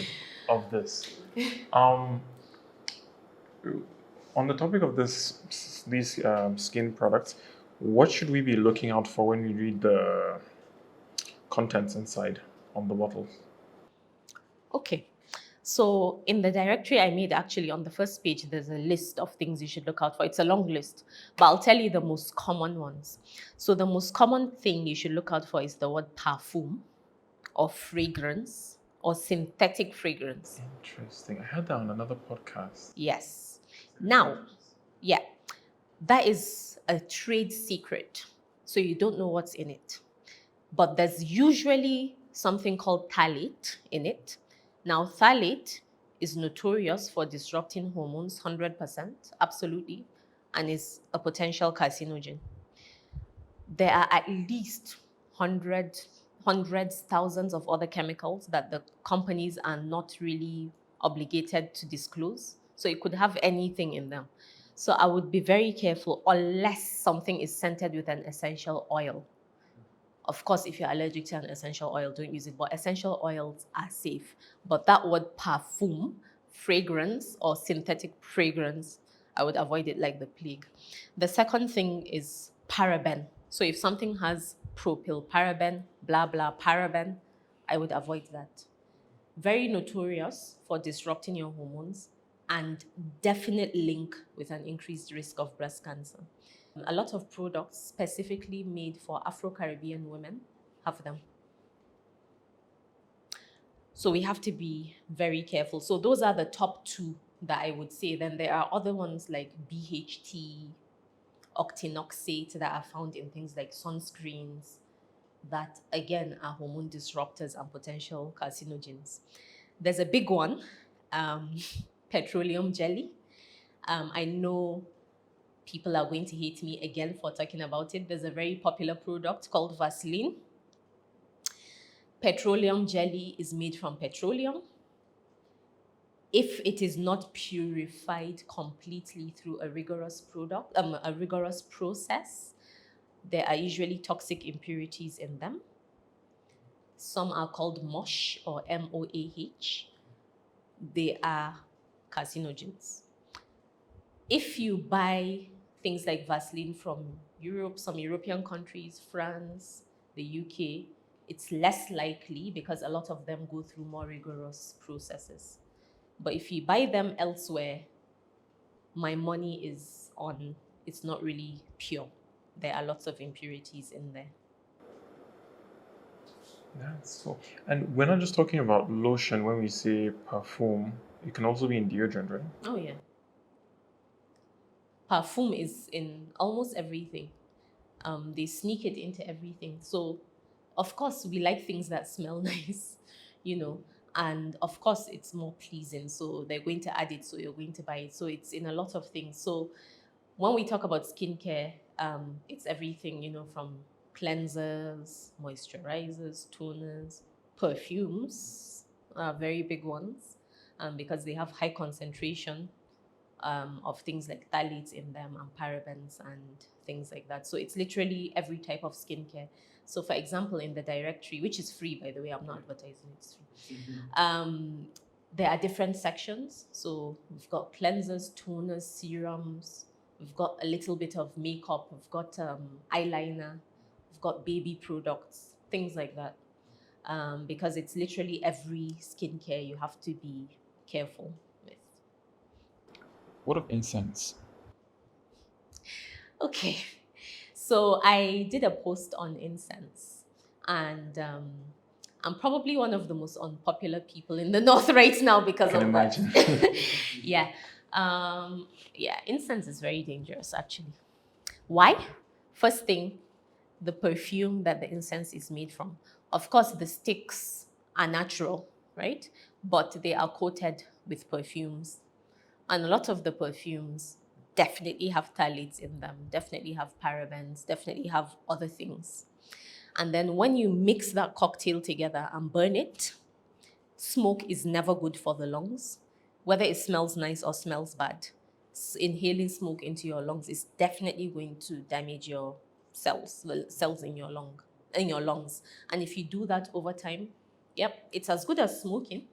of this. On the topic of these skin products, what should we be looking out for when we read the contents inside on the bottles? Okay. So in the directory I made, actually on the first page, there's a list of things you should look out for. It's a long list, but I'll tell you the most common ones. So the most common thing you should look out for is the word perfume or fragrance or synthetic fragrance. Interesting. I heard that on another podcast. Yes. Now, yeah, that is a trade secret. So you don't know what's in it. But there's usually something called phthalate in it. Now, phthalate is notorious for disrupting hormones 100%, absolutely, and is a potential carcinogen. There are at least hundreds, thousands of other chemicals that the companies are not really obligated to disclose. So it could have anything in them. So I would be very careful unless something is scented with an essential oil. Of course, if you're allergic to an essential oil, don't use it. But essential oils are safe. But that word perfume, fragrance, or synthetic fragrance, I would avoid it like the plague. The second thing is paraben. So if something has propyl paraben, blah, blah, paraben, I would avoid that. Very notorious for disrupting your hormones and definite link with an increased risk of breast cancer. A lot of products specifically made for Afro-Caribbean women have them. So we have to be very careful. So those are the top two that I would say. Then there are other ones like BHT, octinoxate that are found in things like sunscreens that, again, are hormone disruptors and potential carcinogens. There's a big one, petroleum jelly. I know people are going to hate me again for talking about it. There's a very popular product called Vaseline. Petroleum jelly is made from petroleum. If it is not purified completely through a rigorous process, there are usually toxic impurities in them. Some are called MOSH or MOAH. They are carcinogens. If you buy things like Vaseline from Europe, some European countries, France, the UK, it's less likely because a lot of them go through more rigorous processes. But if you buy them elsewhere, my money is on, it's not really pure. There are lots of impurities in there. That's so. And we're not just talking about lotion when we say perfume. It can also be in deodorant, right? Oh, yeah. Perfume is in almost everything. They sneak it into everything. So, of course, we like things that smell nice, and of course, it's more pleasing. So, they're going to add it, so you're going to buy it. So, it's in a lot of things. So, when we talk about skincare, it's everything, from cleansers, moisturizers, toners, perfumes are very big ones because they have high concentration of things like phthalates in them and parabens and things like that. So it's literally every type of skincare. So for example, in the directory, which is free, by the way, I'm not advertising, it's free. There are different sections. So we've got cleansers, toners, serums. We've got a little bit of makeup. We've got eyeliner. We've got baby products, things like that. Because it's literally every skincare you have to be careful with. What of incense? Okay, so I did a post on incense, and I'm probably one of the most unpopular people in the north right now because Can of imagine. that. Yeah, yeah, incense is very dangerous actually. Why? First thing, the perfume that the incense is made from. Of course, the sticks are natural, right? But they are coated with perfumes. And a lot of the perfumes definitely have phthalates in them, definitely have parabens, definitely have other things. And then when you mix that cocktail together and burn it, smoke is never good for the lungs, whether it smells nice or smells bad. Inhaling smoke into your lungs is definitely going to damage your cells, the cells in your lungs. And if you do that over time, yep, it's as good as smoking.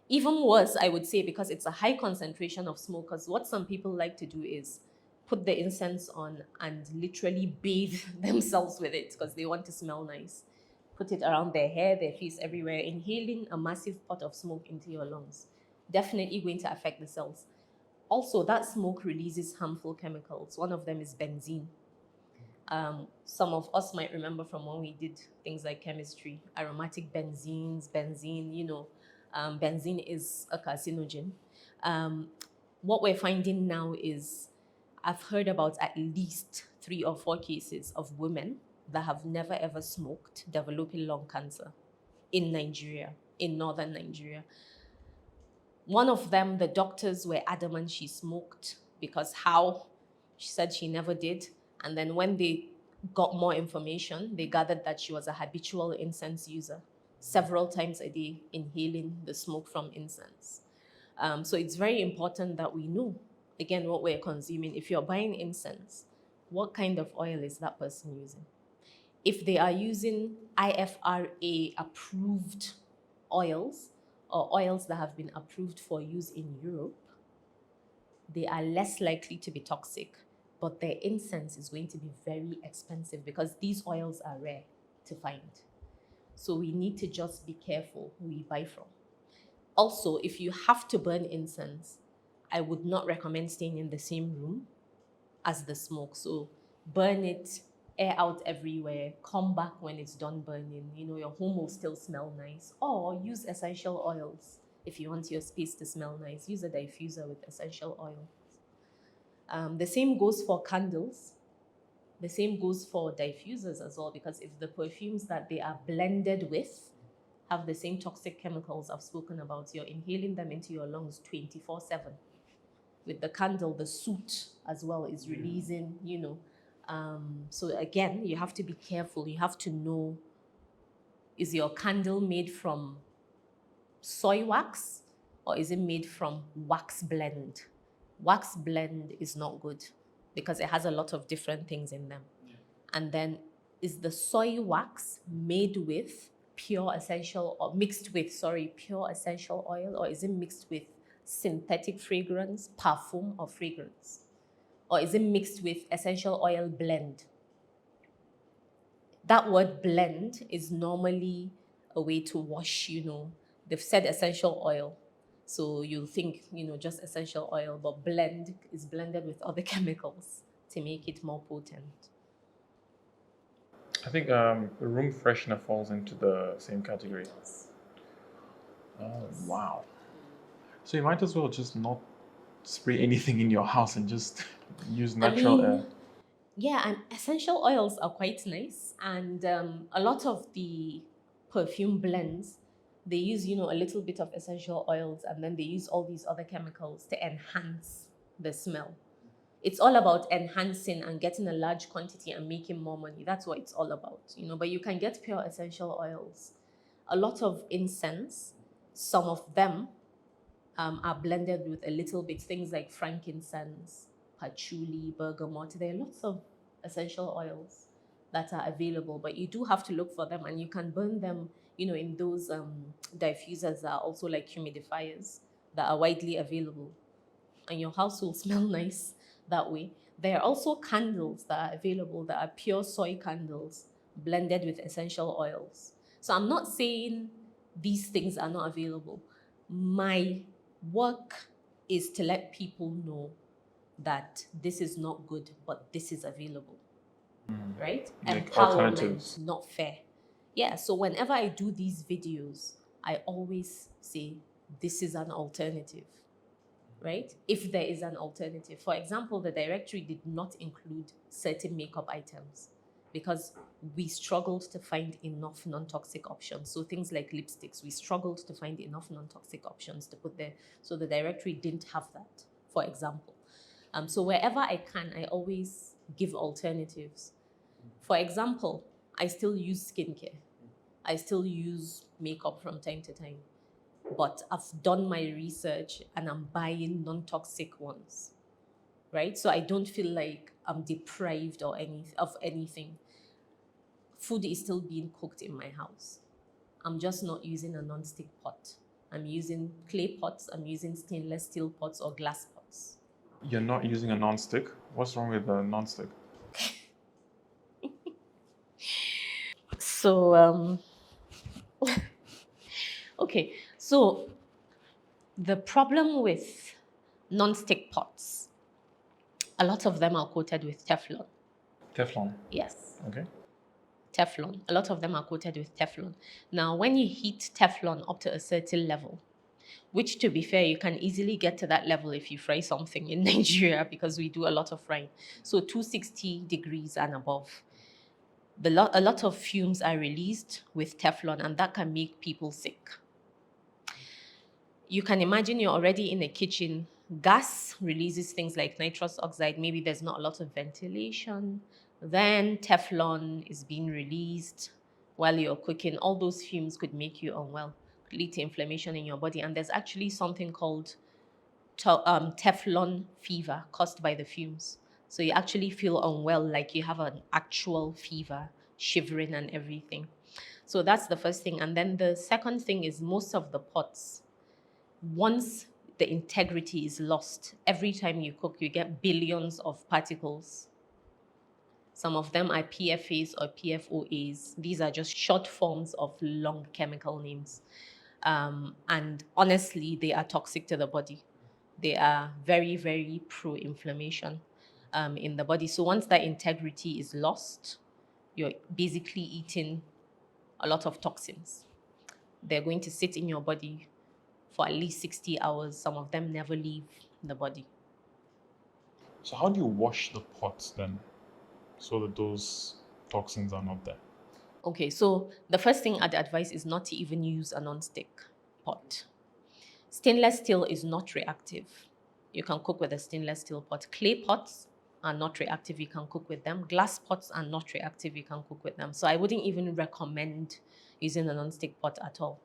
Even worse, I would say, because it's a high concentration of smoke. Because what some people like to do is put the incense on and literally bathe themselves with it because they want to smell nice. Put it around their hair, their face, everywhere. Inhaling a massive pot of smoke into your lungs, definitely going to affect the cells. Also, that smoke releases harmful chemicals. One of them is benzene. Some of us might remember from when we did things like chemistry, aromatic benzene, benzene is a carcinogen. Um, what we're finding now is I've heard about at least 3 or 4 cases of women that have never ever smoked developing lung cancer in Nigeria, in northern Nigeria. One of them, the doctors were adamant she smoked because how? She said she never did. And then when they got more information, they gathered that she was a habitual incense user, several times a day inhaling the smoke from incense. So it's very important that we know, again, what we're consuming. If you're buying incense, what kind of oil is that person using? If they are using IFRA approved oils or oils that have been approved for use in Europe, they are less likely to be toxic, but their incense is going to be very expensive because these oils are rare to find. So we need to just be careful who we buy from. Also, if you have to burn incense, I would not recommend staying in the same room as the smoke. So burn it, air out everywhere, come back when it's done burning. Your home will still smell nice. Or use essential oils. If you want your space to smell nice, use a diffuser with essential oil. The same goes for candles. The same goes for diffusers as well, because if the perfumes that they are blended with have the same toxic chemicals I've spoken about, you're inhaling them into your lungs 24/7. With the candle, the soot as well is releasing, So again, you have to be careful. You have to know, is your candle made from soy wax or is it made from wax blend? Wax blend is not good because it has a lot of different things in them. Yeah. And then, is the soy wax made with pure essential or pure essential oil, or is it mixed with synthetic fragrance, parfum, or fragrance? Or is it mixed with essential oil blend? That word blend is normally a way to wash, they've said essential oil. So you'll think, just essential oil, but blend is blended with other chemicals to make it more potent. I think room freshener falls into the same category. Oh, wow. So you might as well just not spray anything in your house and just use natural air. Yeah, and essential oils are quite nice. And a lot of the perfume blends, they use, a little bit of essential oils, and then they use all these other chemicals to enhance the smell. It's all about enhancing and getting a large quantity and making more money. That's what it's all about, But you can get pure essential oils. A lot of incense, some of them are blended with a little bit, things like frankincense, patchouli, bergamot. There are lots of essential oils that are available, but you do have to look for them, and you can burn them, in those diffusers that are also like humidifiers that are widely available, and your house will smell nice that way. There are also candles that are available that are pure soy candles blended with essential oils. So I'm not saying these things are not available. My work is to let people know that this is not good, but this is available, right? Like Empowerment, alternatives. not fair. Yeah, so whenever I do these videos, I always say this is an alternative, right? If there is an alternative. For example, the directory did not include certain makeup items because we struggled to find enough non-toxic options. So things like lipsticks, we struggled to find enough non-toxic options to put there. So the directory didn't have that, for example. So wherever I can, I always give alternatives. For example, I still use skincare. I still use makeup from time to time, but I've done my research and I'm buying non-toxic ones, right? So I don't feel like I'm deprived or of anything. Food is still being cooked in my house. I'm just not using a non-stick pot. I'm using clay pots, I'm using stainless steel pots or glass pots. You're not using a non-stick? What's wrong with a non-stick? So, okay, so the problem with non-stick pots, a lot of them are coated with Teflon. Teflon. Yes. Okay. Teflon. A lot of them are coated with Teflon. Now, when you heat Teflon up to a certain level, which to be fair, you can easily get to that level if you fry something in Nigeria because we do a lot of frying. So 260 degrees and above. A lot of fumes are released with Teflon and that can make people sick. You can imagine you're already in a kitchen. Gas releases things like nitrous oxide. Maybe there's not a lot of ventilation. Then Teflon is being released while you're cooking. All those fumes could make you unwell, could lead to inflammation in your body. And there's actually something called Teflon fever caused by the fumes. So you actually feel unwell, like you have an actual fever, shivering and everything. So that's the first thing. And then the second thing is most of the pots, once the integrity is lost, every time you cook, you get billions of particles. Some of them are PFAs or PFOAs. These are just short forms of long chemical names. And honestly, they are toxic to the body. They are very, very pro-inflammation in the body. So once that integrity is lost, you're basically eating a lot of toxins. They're going to sit in your body for at least 60 hours. Some of them never leave the body. So how do you wash the pots then, so that those toxins are not there? Okay, so the first thing I'd advise is not to even use a non-stick pot. Stainless steel is not reactive. You can cook with a stainless steel pot. Clay pots are not reactive. You can cook with them. Glass pots are not reactive. You can cook with them. So I wouldn't even recommend using a non-stick pot at all.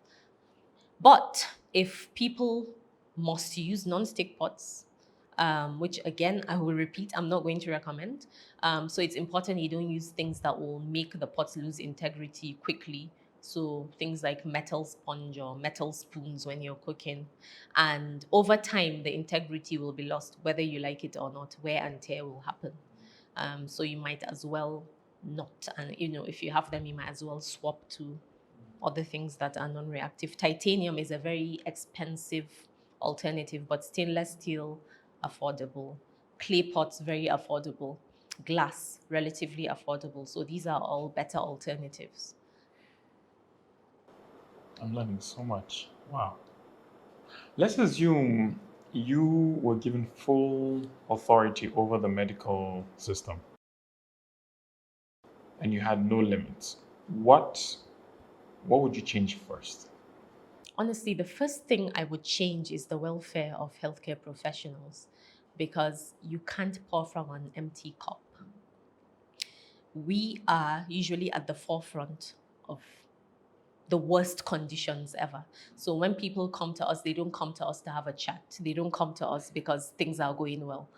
But if people must use non-stick pots, which again, I will repeat, I'm not going to recommend. So it's important you don't use things that will make the pots lose integrity quickly. So things like metal sponge or metal spoons when you're cooking. And over time, the integrity will be lost, whether you like it or not. Wear and tear will happen. So you might as well not. And if you have them, you might as well swap to other things that are non-reactive. Titanium is a very expensive alternative, but stainless steel, affordable. Clay pots, very affordable. Glass, relatively affordable. So these are all better alternatives. I'm learning so much. Wow. Let's assume you were given full authority over the medical system and you had no limits. What would you change first? Honestly, the first thing I would change is the welfare of healthcare professionals, because you can't pour from an empty cup. We are usually at the forefront of the worst conditions ever. So when people come to us, they don't come to us to have a chat. They don't come to us because things are going well.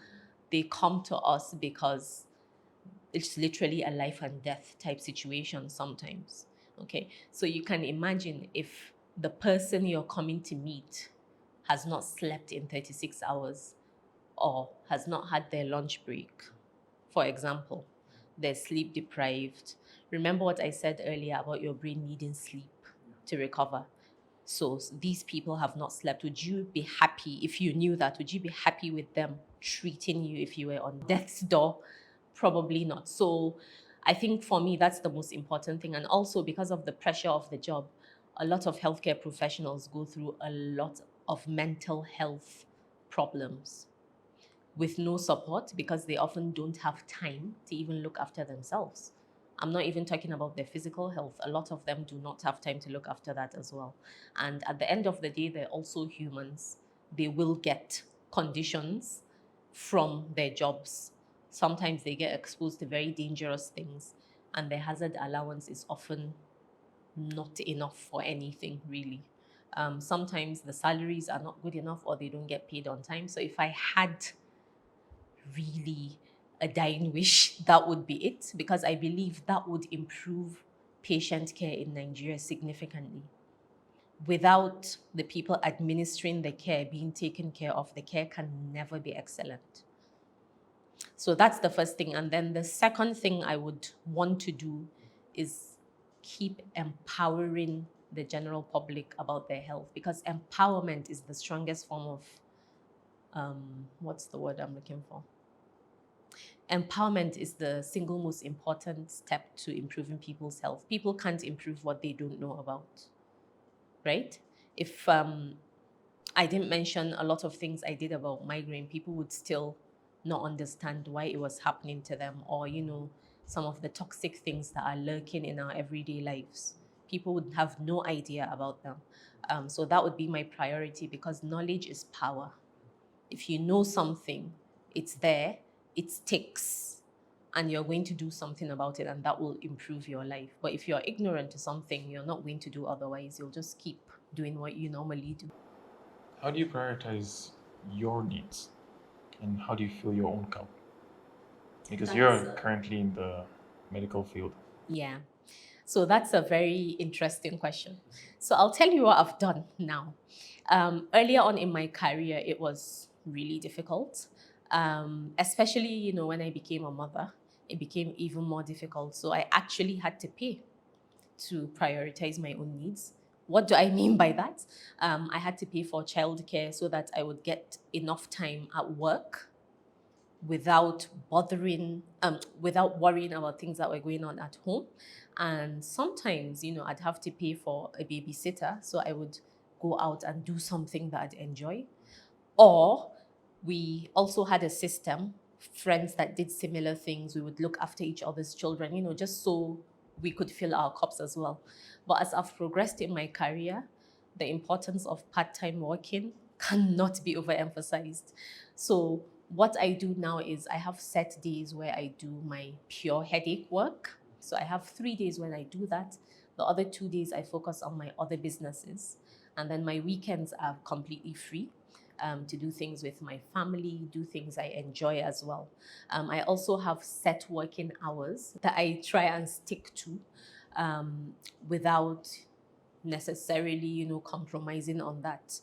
They come to us because it's literally a life and death type situation sometimes. Okay, so you can imagine if the person you're coming to meet has not slept in 36 hours or has not had their lunch break, for example, they're sleep deprived. Remember what I said earlier about your brain needing sleep to recover. So these people have not slept. Would you be happy if you knew that? Would you be happy with them treating you if you were on death's door? Probably not. So I think for me, that's the most important thing. And also because of the pressure of the job, a lot of healthcare professionals go through a lot of mental health problems with no support because they often don't have time to even look after themselves. I'm not even talking about their physical health. A lot of them do not have time to look after that as well. And at the end of the day, they're also humans. They will get conditions from their jobs. Sometimes they get exposed to very dangerous things, and their hazard allowance is often not enough for anything, really. Sometimes the salaries are not good enough or they don't get paid on time. So if I had really a dying wish, that would be it, because I believe that would improve patient care in Nigeria significantly. Without the people administering the care being taken care of, the care can never be excellent. So that's the first thing. And then the second thing I would want to do is keep empowering the general public about their health, because empowerment is the strongest form of, what's the word I'm looking for? Empowerment is the single most important step to improving people's health. People can't improve what they don't know about, right? If I didn't mention a lot of things I did about migraine, people would still not understand why it was happening to them, or, some of the toxic things that are lurking in our everyday lives. People would have no idea about them. So that would be my priority, because knowledge is power. If you know something, it's there, it sticks, and you're going to do something about it, and that will improve your life. But if you're ignorant to something, you're not going to do otherwise. You'll just keep doing what you normally do. How do you prioritize your needs, and how do you fill your own cup? Because you're currently in the medical field. Yeah. So that's a very interesting question. So I'll tell you what I've done now. Earlier on in my career, it was really difficult, especially, when I became a mother, it became even more difficult. So I actually had to pay to prioritize my own needs. What do I mean by that? I had to pay for childcare so that I would get enough time at work without without worrying about things that were going on at home. And sometimes, I'd have to pay for a babysitter, so I would go out and do something that I'd enjoy. Or we also had a system, friends that did similar things. We would look after each other's children, just so we could fill our cups as well. But as I've progressed in my career, the importance of part-time working cannot be overemphasized. So what I do now is I have set days where I do my pure headache work. So I have 3 days when I do that. The other 2 days I focus on my other businesses. And then my weekends are completely free to do things with my family, do things I enjoy as well. I also have set working hours that I try and stick to without necessarily, compromising on that.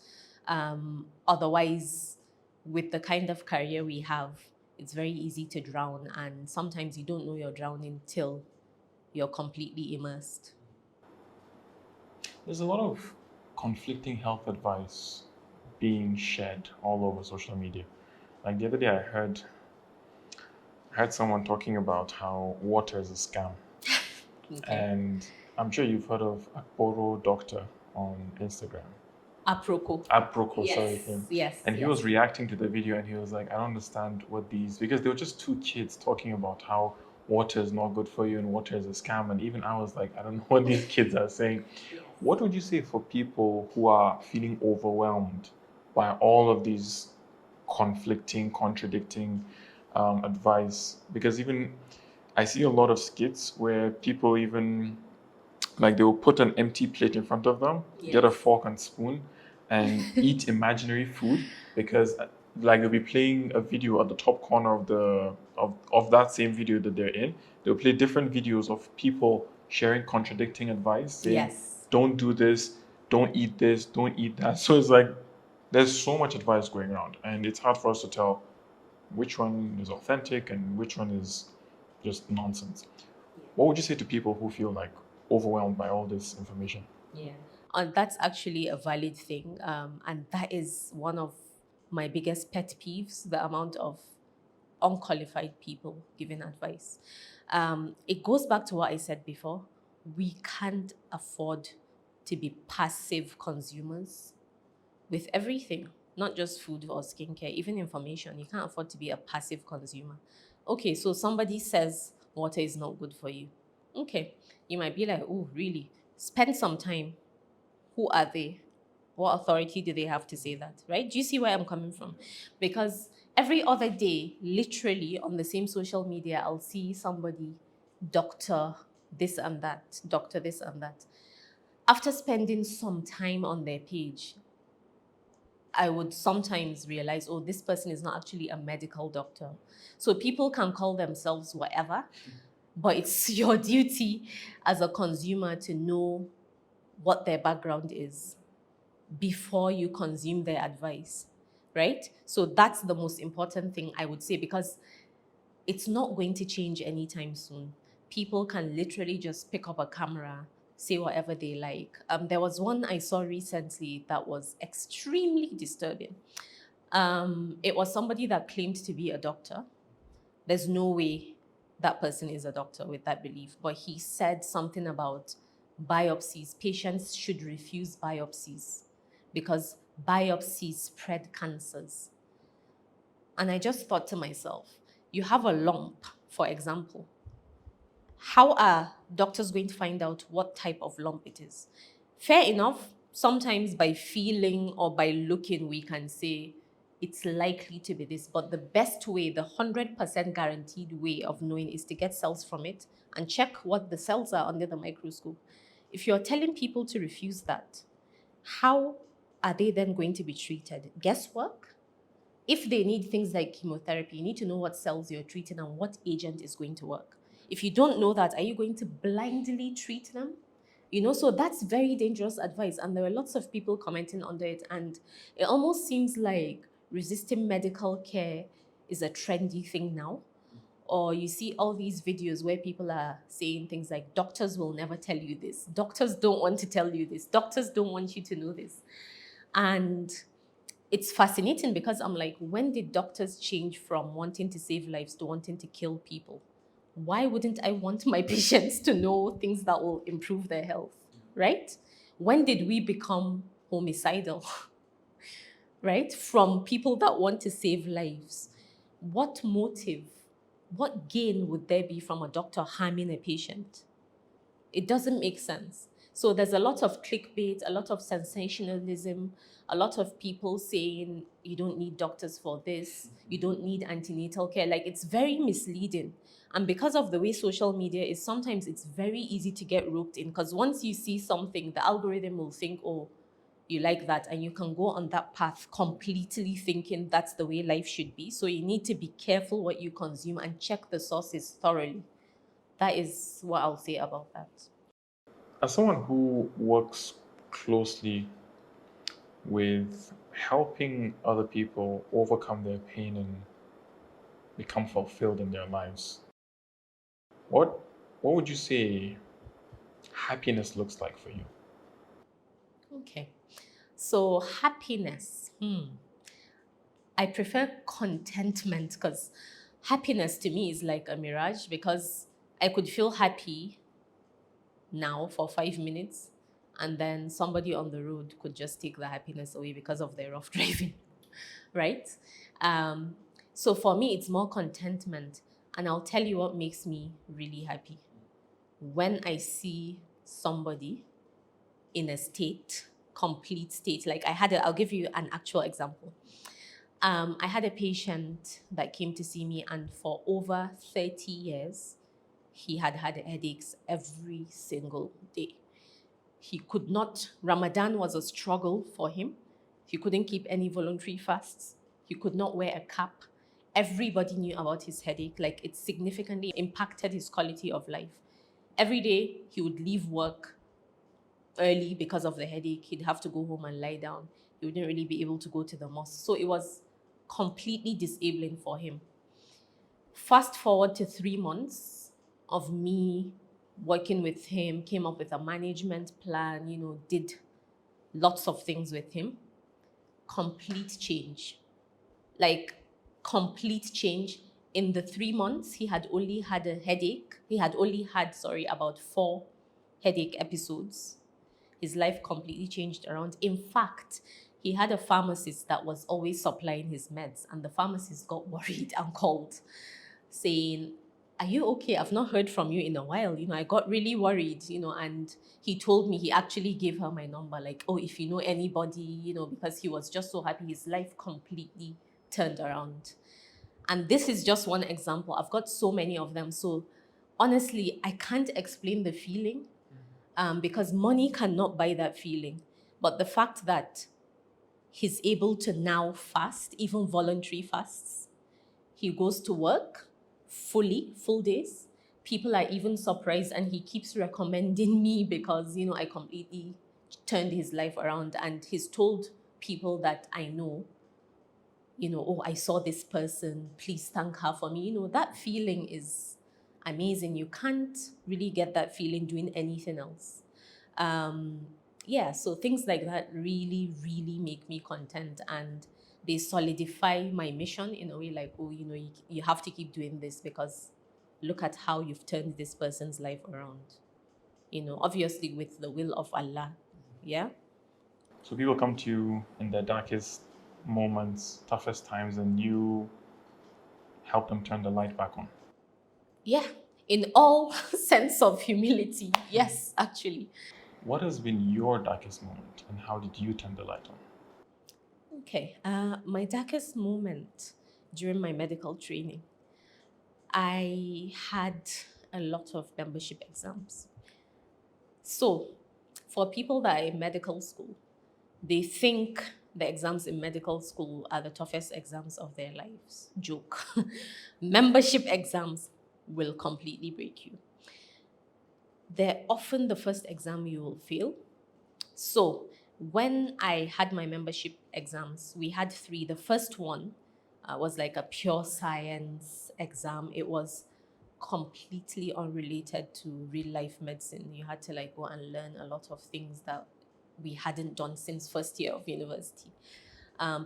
Otherwise, with the kind of career we have, it's very easy to drown, and sometimes you don't know you're drowning till you're completely immersed. There's a lot of conflicting health advice being shared all over social media. Like the other day, I heard someone talking about how water is a scam, Okay. and I'm sure you've heard of Akporo Doctor on Instagram. Aproko. Aproko, Yes, sorry, him. yes. And he yes. was reacting to the video, and he was like, I don't understand what these, because they were just two kids talking about how water is not good for you and water is a scam. And even I was like, I don't know what these kids are saying. What would you say for people who are feeling overwhelmed by all of these conflicting, contradicting advice? Because even I see a lot of skits where people even, like, they will put an empty plate in front of them, get a Yes. fork and spoon, and eat imaginary food, because like they'll be playing a video at the top corner of the of that same video that they're in. They'll play different videos of people sharing contradicting advice, saying, Yes. don't do this, don't eat this, don't eat that. So it's like there's so much advice going around, and it's hard for us to tell which one is authentic and which one is just nonsense. What would you say to people who feel like overwhelmed by all this information? Yeah. And that's actually a valid thing. And that is one of my biggest pet peeves, the amount of unqualified people giving advice. It goes back to what I said before. We can't afford to be passive consumers with everything, not just food or skincare, even information. You can't afford to be a passive consumer. Okay, so somebody says water is not good for you. Okay, you might be like, oh, really? Spend some time. Who are they? What authority do they have to say that, right? Do you see where I'm coming from? Because every other day, literally on the same social media, I'll see somebody, doctor this and that, doctor this and that. After spending some time on their page, I would sometimes realize, oh, this person is not actually a medical doctor. So people can call themselves whatever, but it's your duty as a consumer to know what their background is before you consume their advice, right? So that's the most important thing I would say, because it's not going to change anytime soon. People can literally just pick up a camera, say whatever they like. There was one I saw recently that was extremely disturbing. It was somebody that claimed to be a doctor. There's no way that person is a doctor with that belief, but he said something about biopsies. Patients should refuse biopsies because biopsies spread cancers. And I just thought to myself, you have a lump, for example. How are doctors going to find out what type of lump it is? Fair enough, sometimes by feeling or by looking, we can say it's likely to be this. But the best way, the 100% guaranteed way of knowing is to get cells from it and check what the cells are under the microscope. If you're telling people to refuse that, how are they then going to be treated? Guesswork? If they need things like chemotherapy, you need to know what cells you're treating and what agent is going to work. If you don't know that, are you going to blindly treat them? So that's very dangerous advice. And there were lots of people commenting under it. And it almost seems like resisting medical care is a trendy thing now. Or you see all these videos where people are saying things like, doctors will never tell you this. Doctors don't want to tell you this. Doctors don't want you to know this. And it's fascinating because I'm like, when did doctors change from wanting to save lives to wanting to kill people? Why wouldn't I want my patients to know things that will improve their health, right? When did we become homicidal, right? From people that want to save lives. What motive, what gain would there be from a doctor harming a patient? It doesn't make sense. So there's a lot of clickbait, a lot of sensationalism, a lot of people saying you don't need doctors for this, you don't need antenatal care. Like, it's very misleading. And because of the way social media is, sometimes it's very easy to get roped in, because once you see something, the algorithm will think, oh, you like that, and you can go on that path completely thinking that's the way life should be. So you need to be careful what you consume and check the sources thoroughly. That is what I'll say about that. As someone who works closely with helping other people overcome their pain and become fulfilled in their lives, what would you say happiness looks like for you? Okay. So happiness. I prefer contentment, because happiness to me is like a mirage, because I could feel happy now for 5 minutes, and then somebody on the road could just take the happiness away because of their rough driving, right? So for me, it's more contentment. And I'll tell you what makes me really happy. When I see somebody in a state, complete state, like I'll give you an actual example. I had a patient that came to see me, and for over 30 years, he had headaches every single day. He could not, Ramadan was a struggle for him. He couldn't keep any voluntary fasts. He could not wear a cap. Everybody knew about his headache. Like, it significantly impacted his quality of life. Every day, he would leave work early because of the headache. He'd have to go home and lie down. He wouldn't really be able to go to the mosque. So it was completely disabling for him. Fast forward to 3 months of me working with him, came up with a management plan, did lots of things with him. Complete change. like complete change. In the 3 months, he had only had a headache. He had only had, about 4 headache episodes. His life completely changed around. In fact, he had a pharmacist that was always supplying his meds, and the pharmacist got worried and called saying, "Are you okay? I've not heard from you in a while. I got really worried, and he told me, he actually gave her my number, like, oh, if you know anybody, because he was just so happy. His life completely turned around. And this is just one example. I've got so many of them. So honestly, I can't explain the feeling because money cannot buy that feeling. But the fact that he's able to now fast, even voluntary fasts, he goes to work full days. People are even surprised, and he keeps recommending me because, I completely turned his life around. And he's told people that I know, oh, I saw this person, please thank her for me. That feeling is amazing. You can't really get that feeling doing anything else. So things like that really, really make me content, and they solidify my mission in a way, like, oh, you have to keep doing this because look at how you've turned this person's life around. Obviously with the will of Allah. Yeah. So people come to you in their darkest moments, toughest times, and you help them turn the light back on. Yeah, in all sense of humility. Yes, actually. What has been your darkest moment, and how did you turn the light on? Okay, my darkest moment during my medical training, I had a lot of membership exams. So, for people that are in medical school, they think the exams in medical school are the toughest exams of their lives. Joke. Membership exams will completely break you. They're often the first exam you will fail. So when I had my membership exams, we had 3. The first one was like a pure science exam. It was completely unrelated to real life medicine. You had to go and learn a lot of things that we hadn't done since first year of university.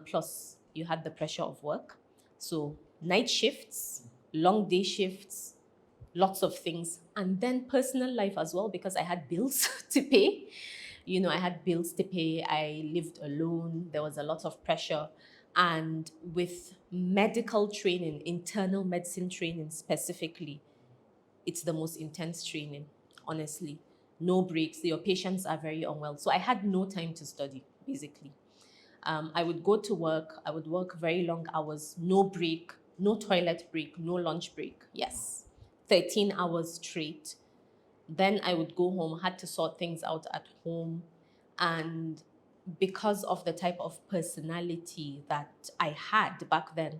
Plus, you had the pressure of work. So night shifts, long day shifts, lots of things. And then personal life as well, because I had bills to pay. I had bills to pay. I lived alone. There was a lot of pressure. And with medical training, internal medicine training specifically, it's the most intense training, honestly. No breaks. Your patients are very unwell. So I had no time to study, basically. I would go to work. I would work very long hours, no break, no toilet break, no lunch break. Yes, 13 hours straight. Then I would go home, had to sort things out at home. And because of the type of personality that I had back then,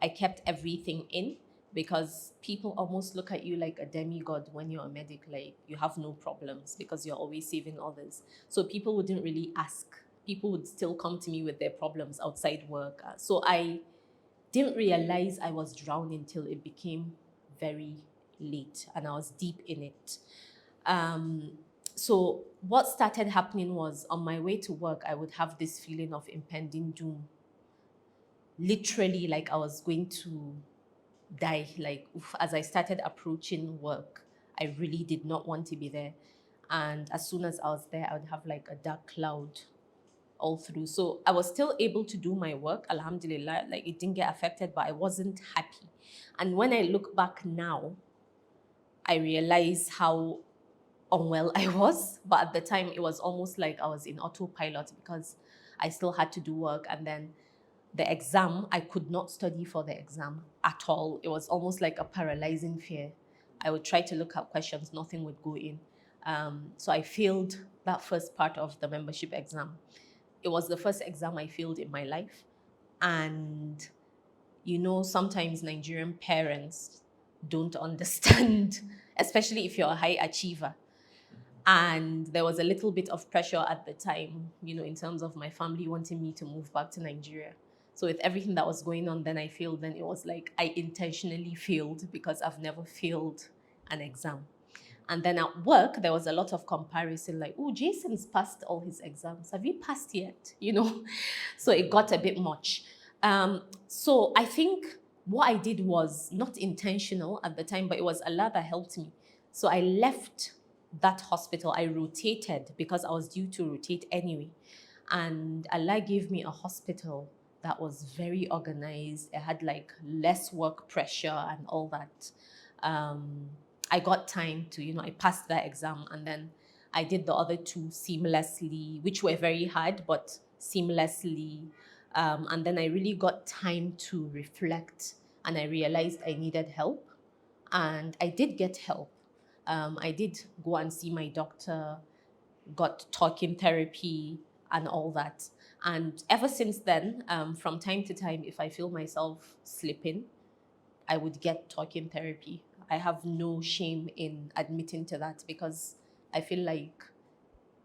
I kept everything in because people almost look at you like a demigod when you're a medic, like you have no problems because you're always saving others. So people wouldn't really ask. People would still come to me with their problems outside work. So I didn't realize I was drowning till it became very late and I was deep in it. So what started happening was on my way to work, I would have this feeling of impending doom. Literally, like I was going to die. Like as I started approaching work, I really did not want to be there. And as soon as I was there, I would have like a dark cloud all through. So I was still able to do my work, alhamdulillah, like it didn't get affected, but I wasn't happy. And when I look back now, I realize how unwell I was. But at the time, it was almost like I was in autopilot because I still had to do work. And then the exam, I could not study for the exam at all. It was almost like a paralyzing fear. I would try to look at questions, nothing would go in. So I failed that first part of the membership exam. It was the first exam I failed in my life. And, sometimes Nigerian parents don't understand, especially if you're a high achiever. And there was a little bit of pressure at the time, in terms of my family wanting me to move back to Nigeria. So with everything that was going on, then I failed. Then it was like I intentionally failed because I've never failed an exam. And then at work, there was a lot of comparison, like, oh, Jason's passed all his exams. Have you passed yet? So it got a bit much. So I think what I did was not intentional at the time, but it was Allah that helped me. So I left that hospital. I rotated because I was due to rotate anyway. And Allah gave me a hospital that was very organized. It had like less work pressure and all that. I got time to, I passed that exam, and then I did the other two seamlessly, which were very hard, but seamlessly. And then I really got time to reflect, and I realized I needed help. And I did get help. I did go and see my doctor, got talking therapy and all that. And ever since then, from time to time, if I feel myself slipping, I would get talking therapy. I have no shame in admitting to that, because I feel like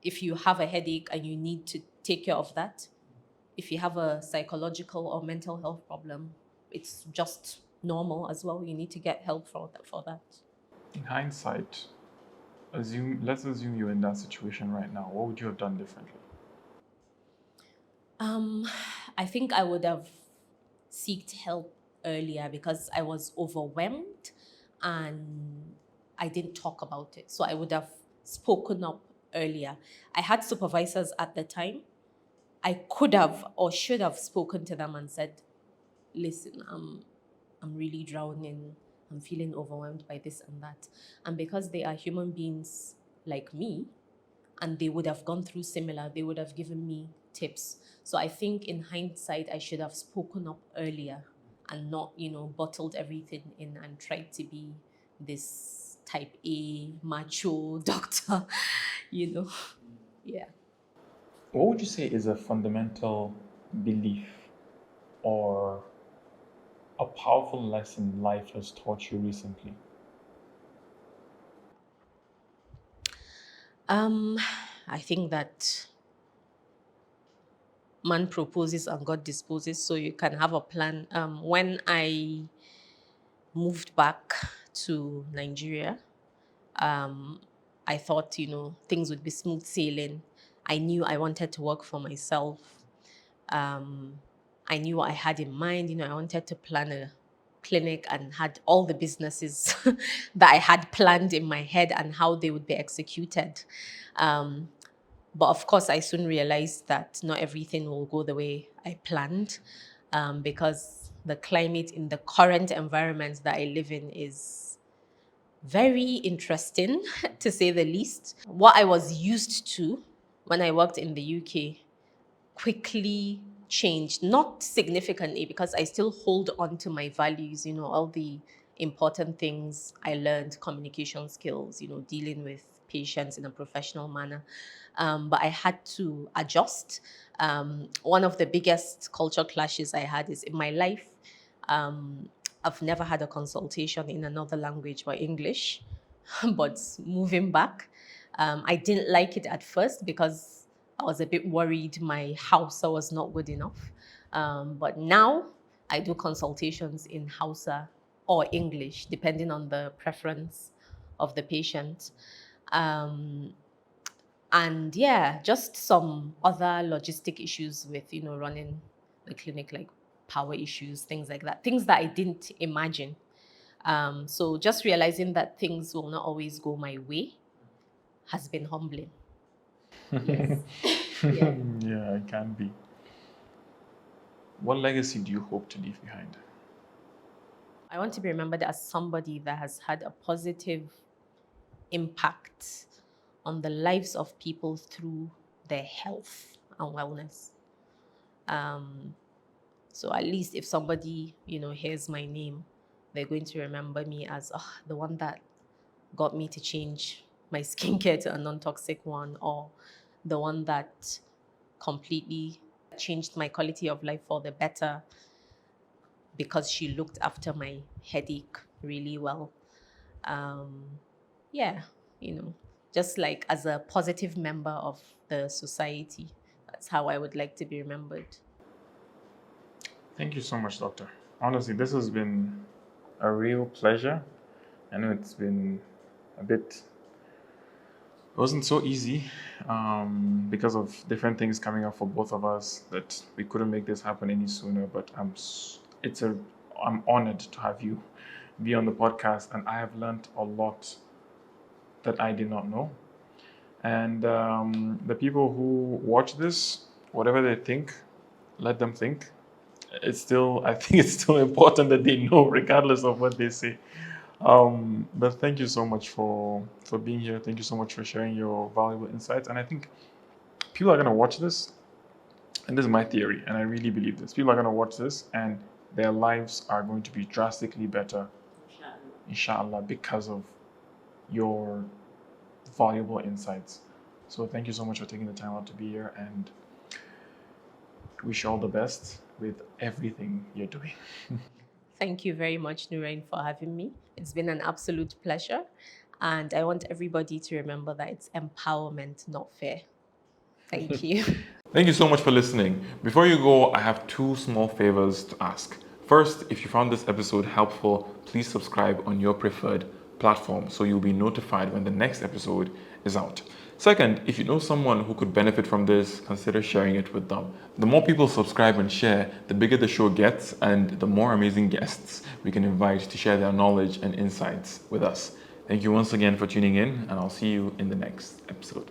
if you have a headache and you need to take care of that, if you have a psychological or mental health problem, it's just normal as well. You need to get help for that. In hindsight, let's assume you're in that situation right now. What would you have done differently? I think I would have sought help earlier, because I was overwhelmed and I didn't talk about it. So I would have spoken up earlier. I had supervisors at the time. I could have or should have spoken to them and said, listen, I'm really drowning. I'm feeling overwhelmed by this and that. And because they are human beings like me, and they would have gone through similar, they would have given me tips. So I think in hindsight, I should have spoken up earlier and not, bottled everything in and tried to be this type A macho doctor, Yeah. What would you say is a fundamental belief or a powerful lesson life has taught you recently? I think that man proposes and God disposes, so you can have a plan. When I moved back to Nigeria, I thought, things would be smooth sailing. I knew I wanted to work for myself. I knew what I had in mind. I wanted to plan a clinic and had all the businesses that I had planned in my head and how they would be executed. But of course, I soon realized that not everything will go the way I planned, because the climate in the current environment that I live in is very interesting, to say the least. What I was used to when I worked in the UK quickly changed, not significantly, because I still hold on to my values, all the important things I learned, communication skills, dealing with patients in a professional manner. But I had to adjust. One of the biggest culture clashes I had is in my life. I've never had a consultation in another language but English. But moving back, I didn't like it at first, because I was a bit worried my Hausa was not good enough. But now I do consultations in Hausa or English, depending on the preference of the patient. And yeah, just some other logistic issues with, running the clinic, like power issues, things like that, things that I didn't imagine. So just realizing that things will not always go my way has been humbling. Yes. Yeah. Yeah, it can be. What legacy do you hope to leave behind? I want to be remembered as somebody that has had a positive impact on the lives of people through their health and wellness. So at least if somebody, hears my name, they're going to remember me as the one that got me to change my skincare to a non-toxic one, or the one that completely changed my quality of life for the better because she looked after my headache really well. Yeah, just like as a positive member of the society. That's how I would like to be remembered. Thank you so much, Doctor. Honestly, this has been a real pleasure. I know it's been a bit It wasn't so easy because of different things coming up for both of us that we couldn't make this happen any sooner. But I'm honored to have you be on the podcast, and I have learned a lot that I did not know. And the people who watch this, whatever they think, let them think. I think it's still important that they know, regardless of what they say. But thank you so much for being here. Thank you so much for sharing your valuable insights. And I think people are going to watch this, and this is my theory, and I really believe this. People are going to watch this, and their lives are going to be drastically better, inshallah, because of your valuable insights. So thank you so much for taking the time out to be here, and wish you all the best with everything you're doing. Thank you very much, Nurain, for having me. It's been an absolute pleasure. And I want everybody to remember that it's empowerment, not fear. Thank you. Thank you so much for listening. Before you go, I have two small favors to ask. First, if you found this episode helpful, please subscribe on your preferred platform so you'll be notified when the next episode is out. Second, if you know someone who could benefit from this, consider sharing it with them. The more people subscribe and share, the bigger the show gets and the more amazing guests we can invite to share their knowledge and insights with us. Thank you once again for tuning in, and I'll see you in the next episode.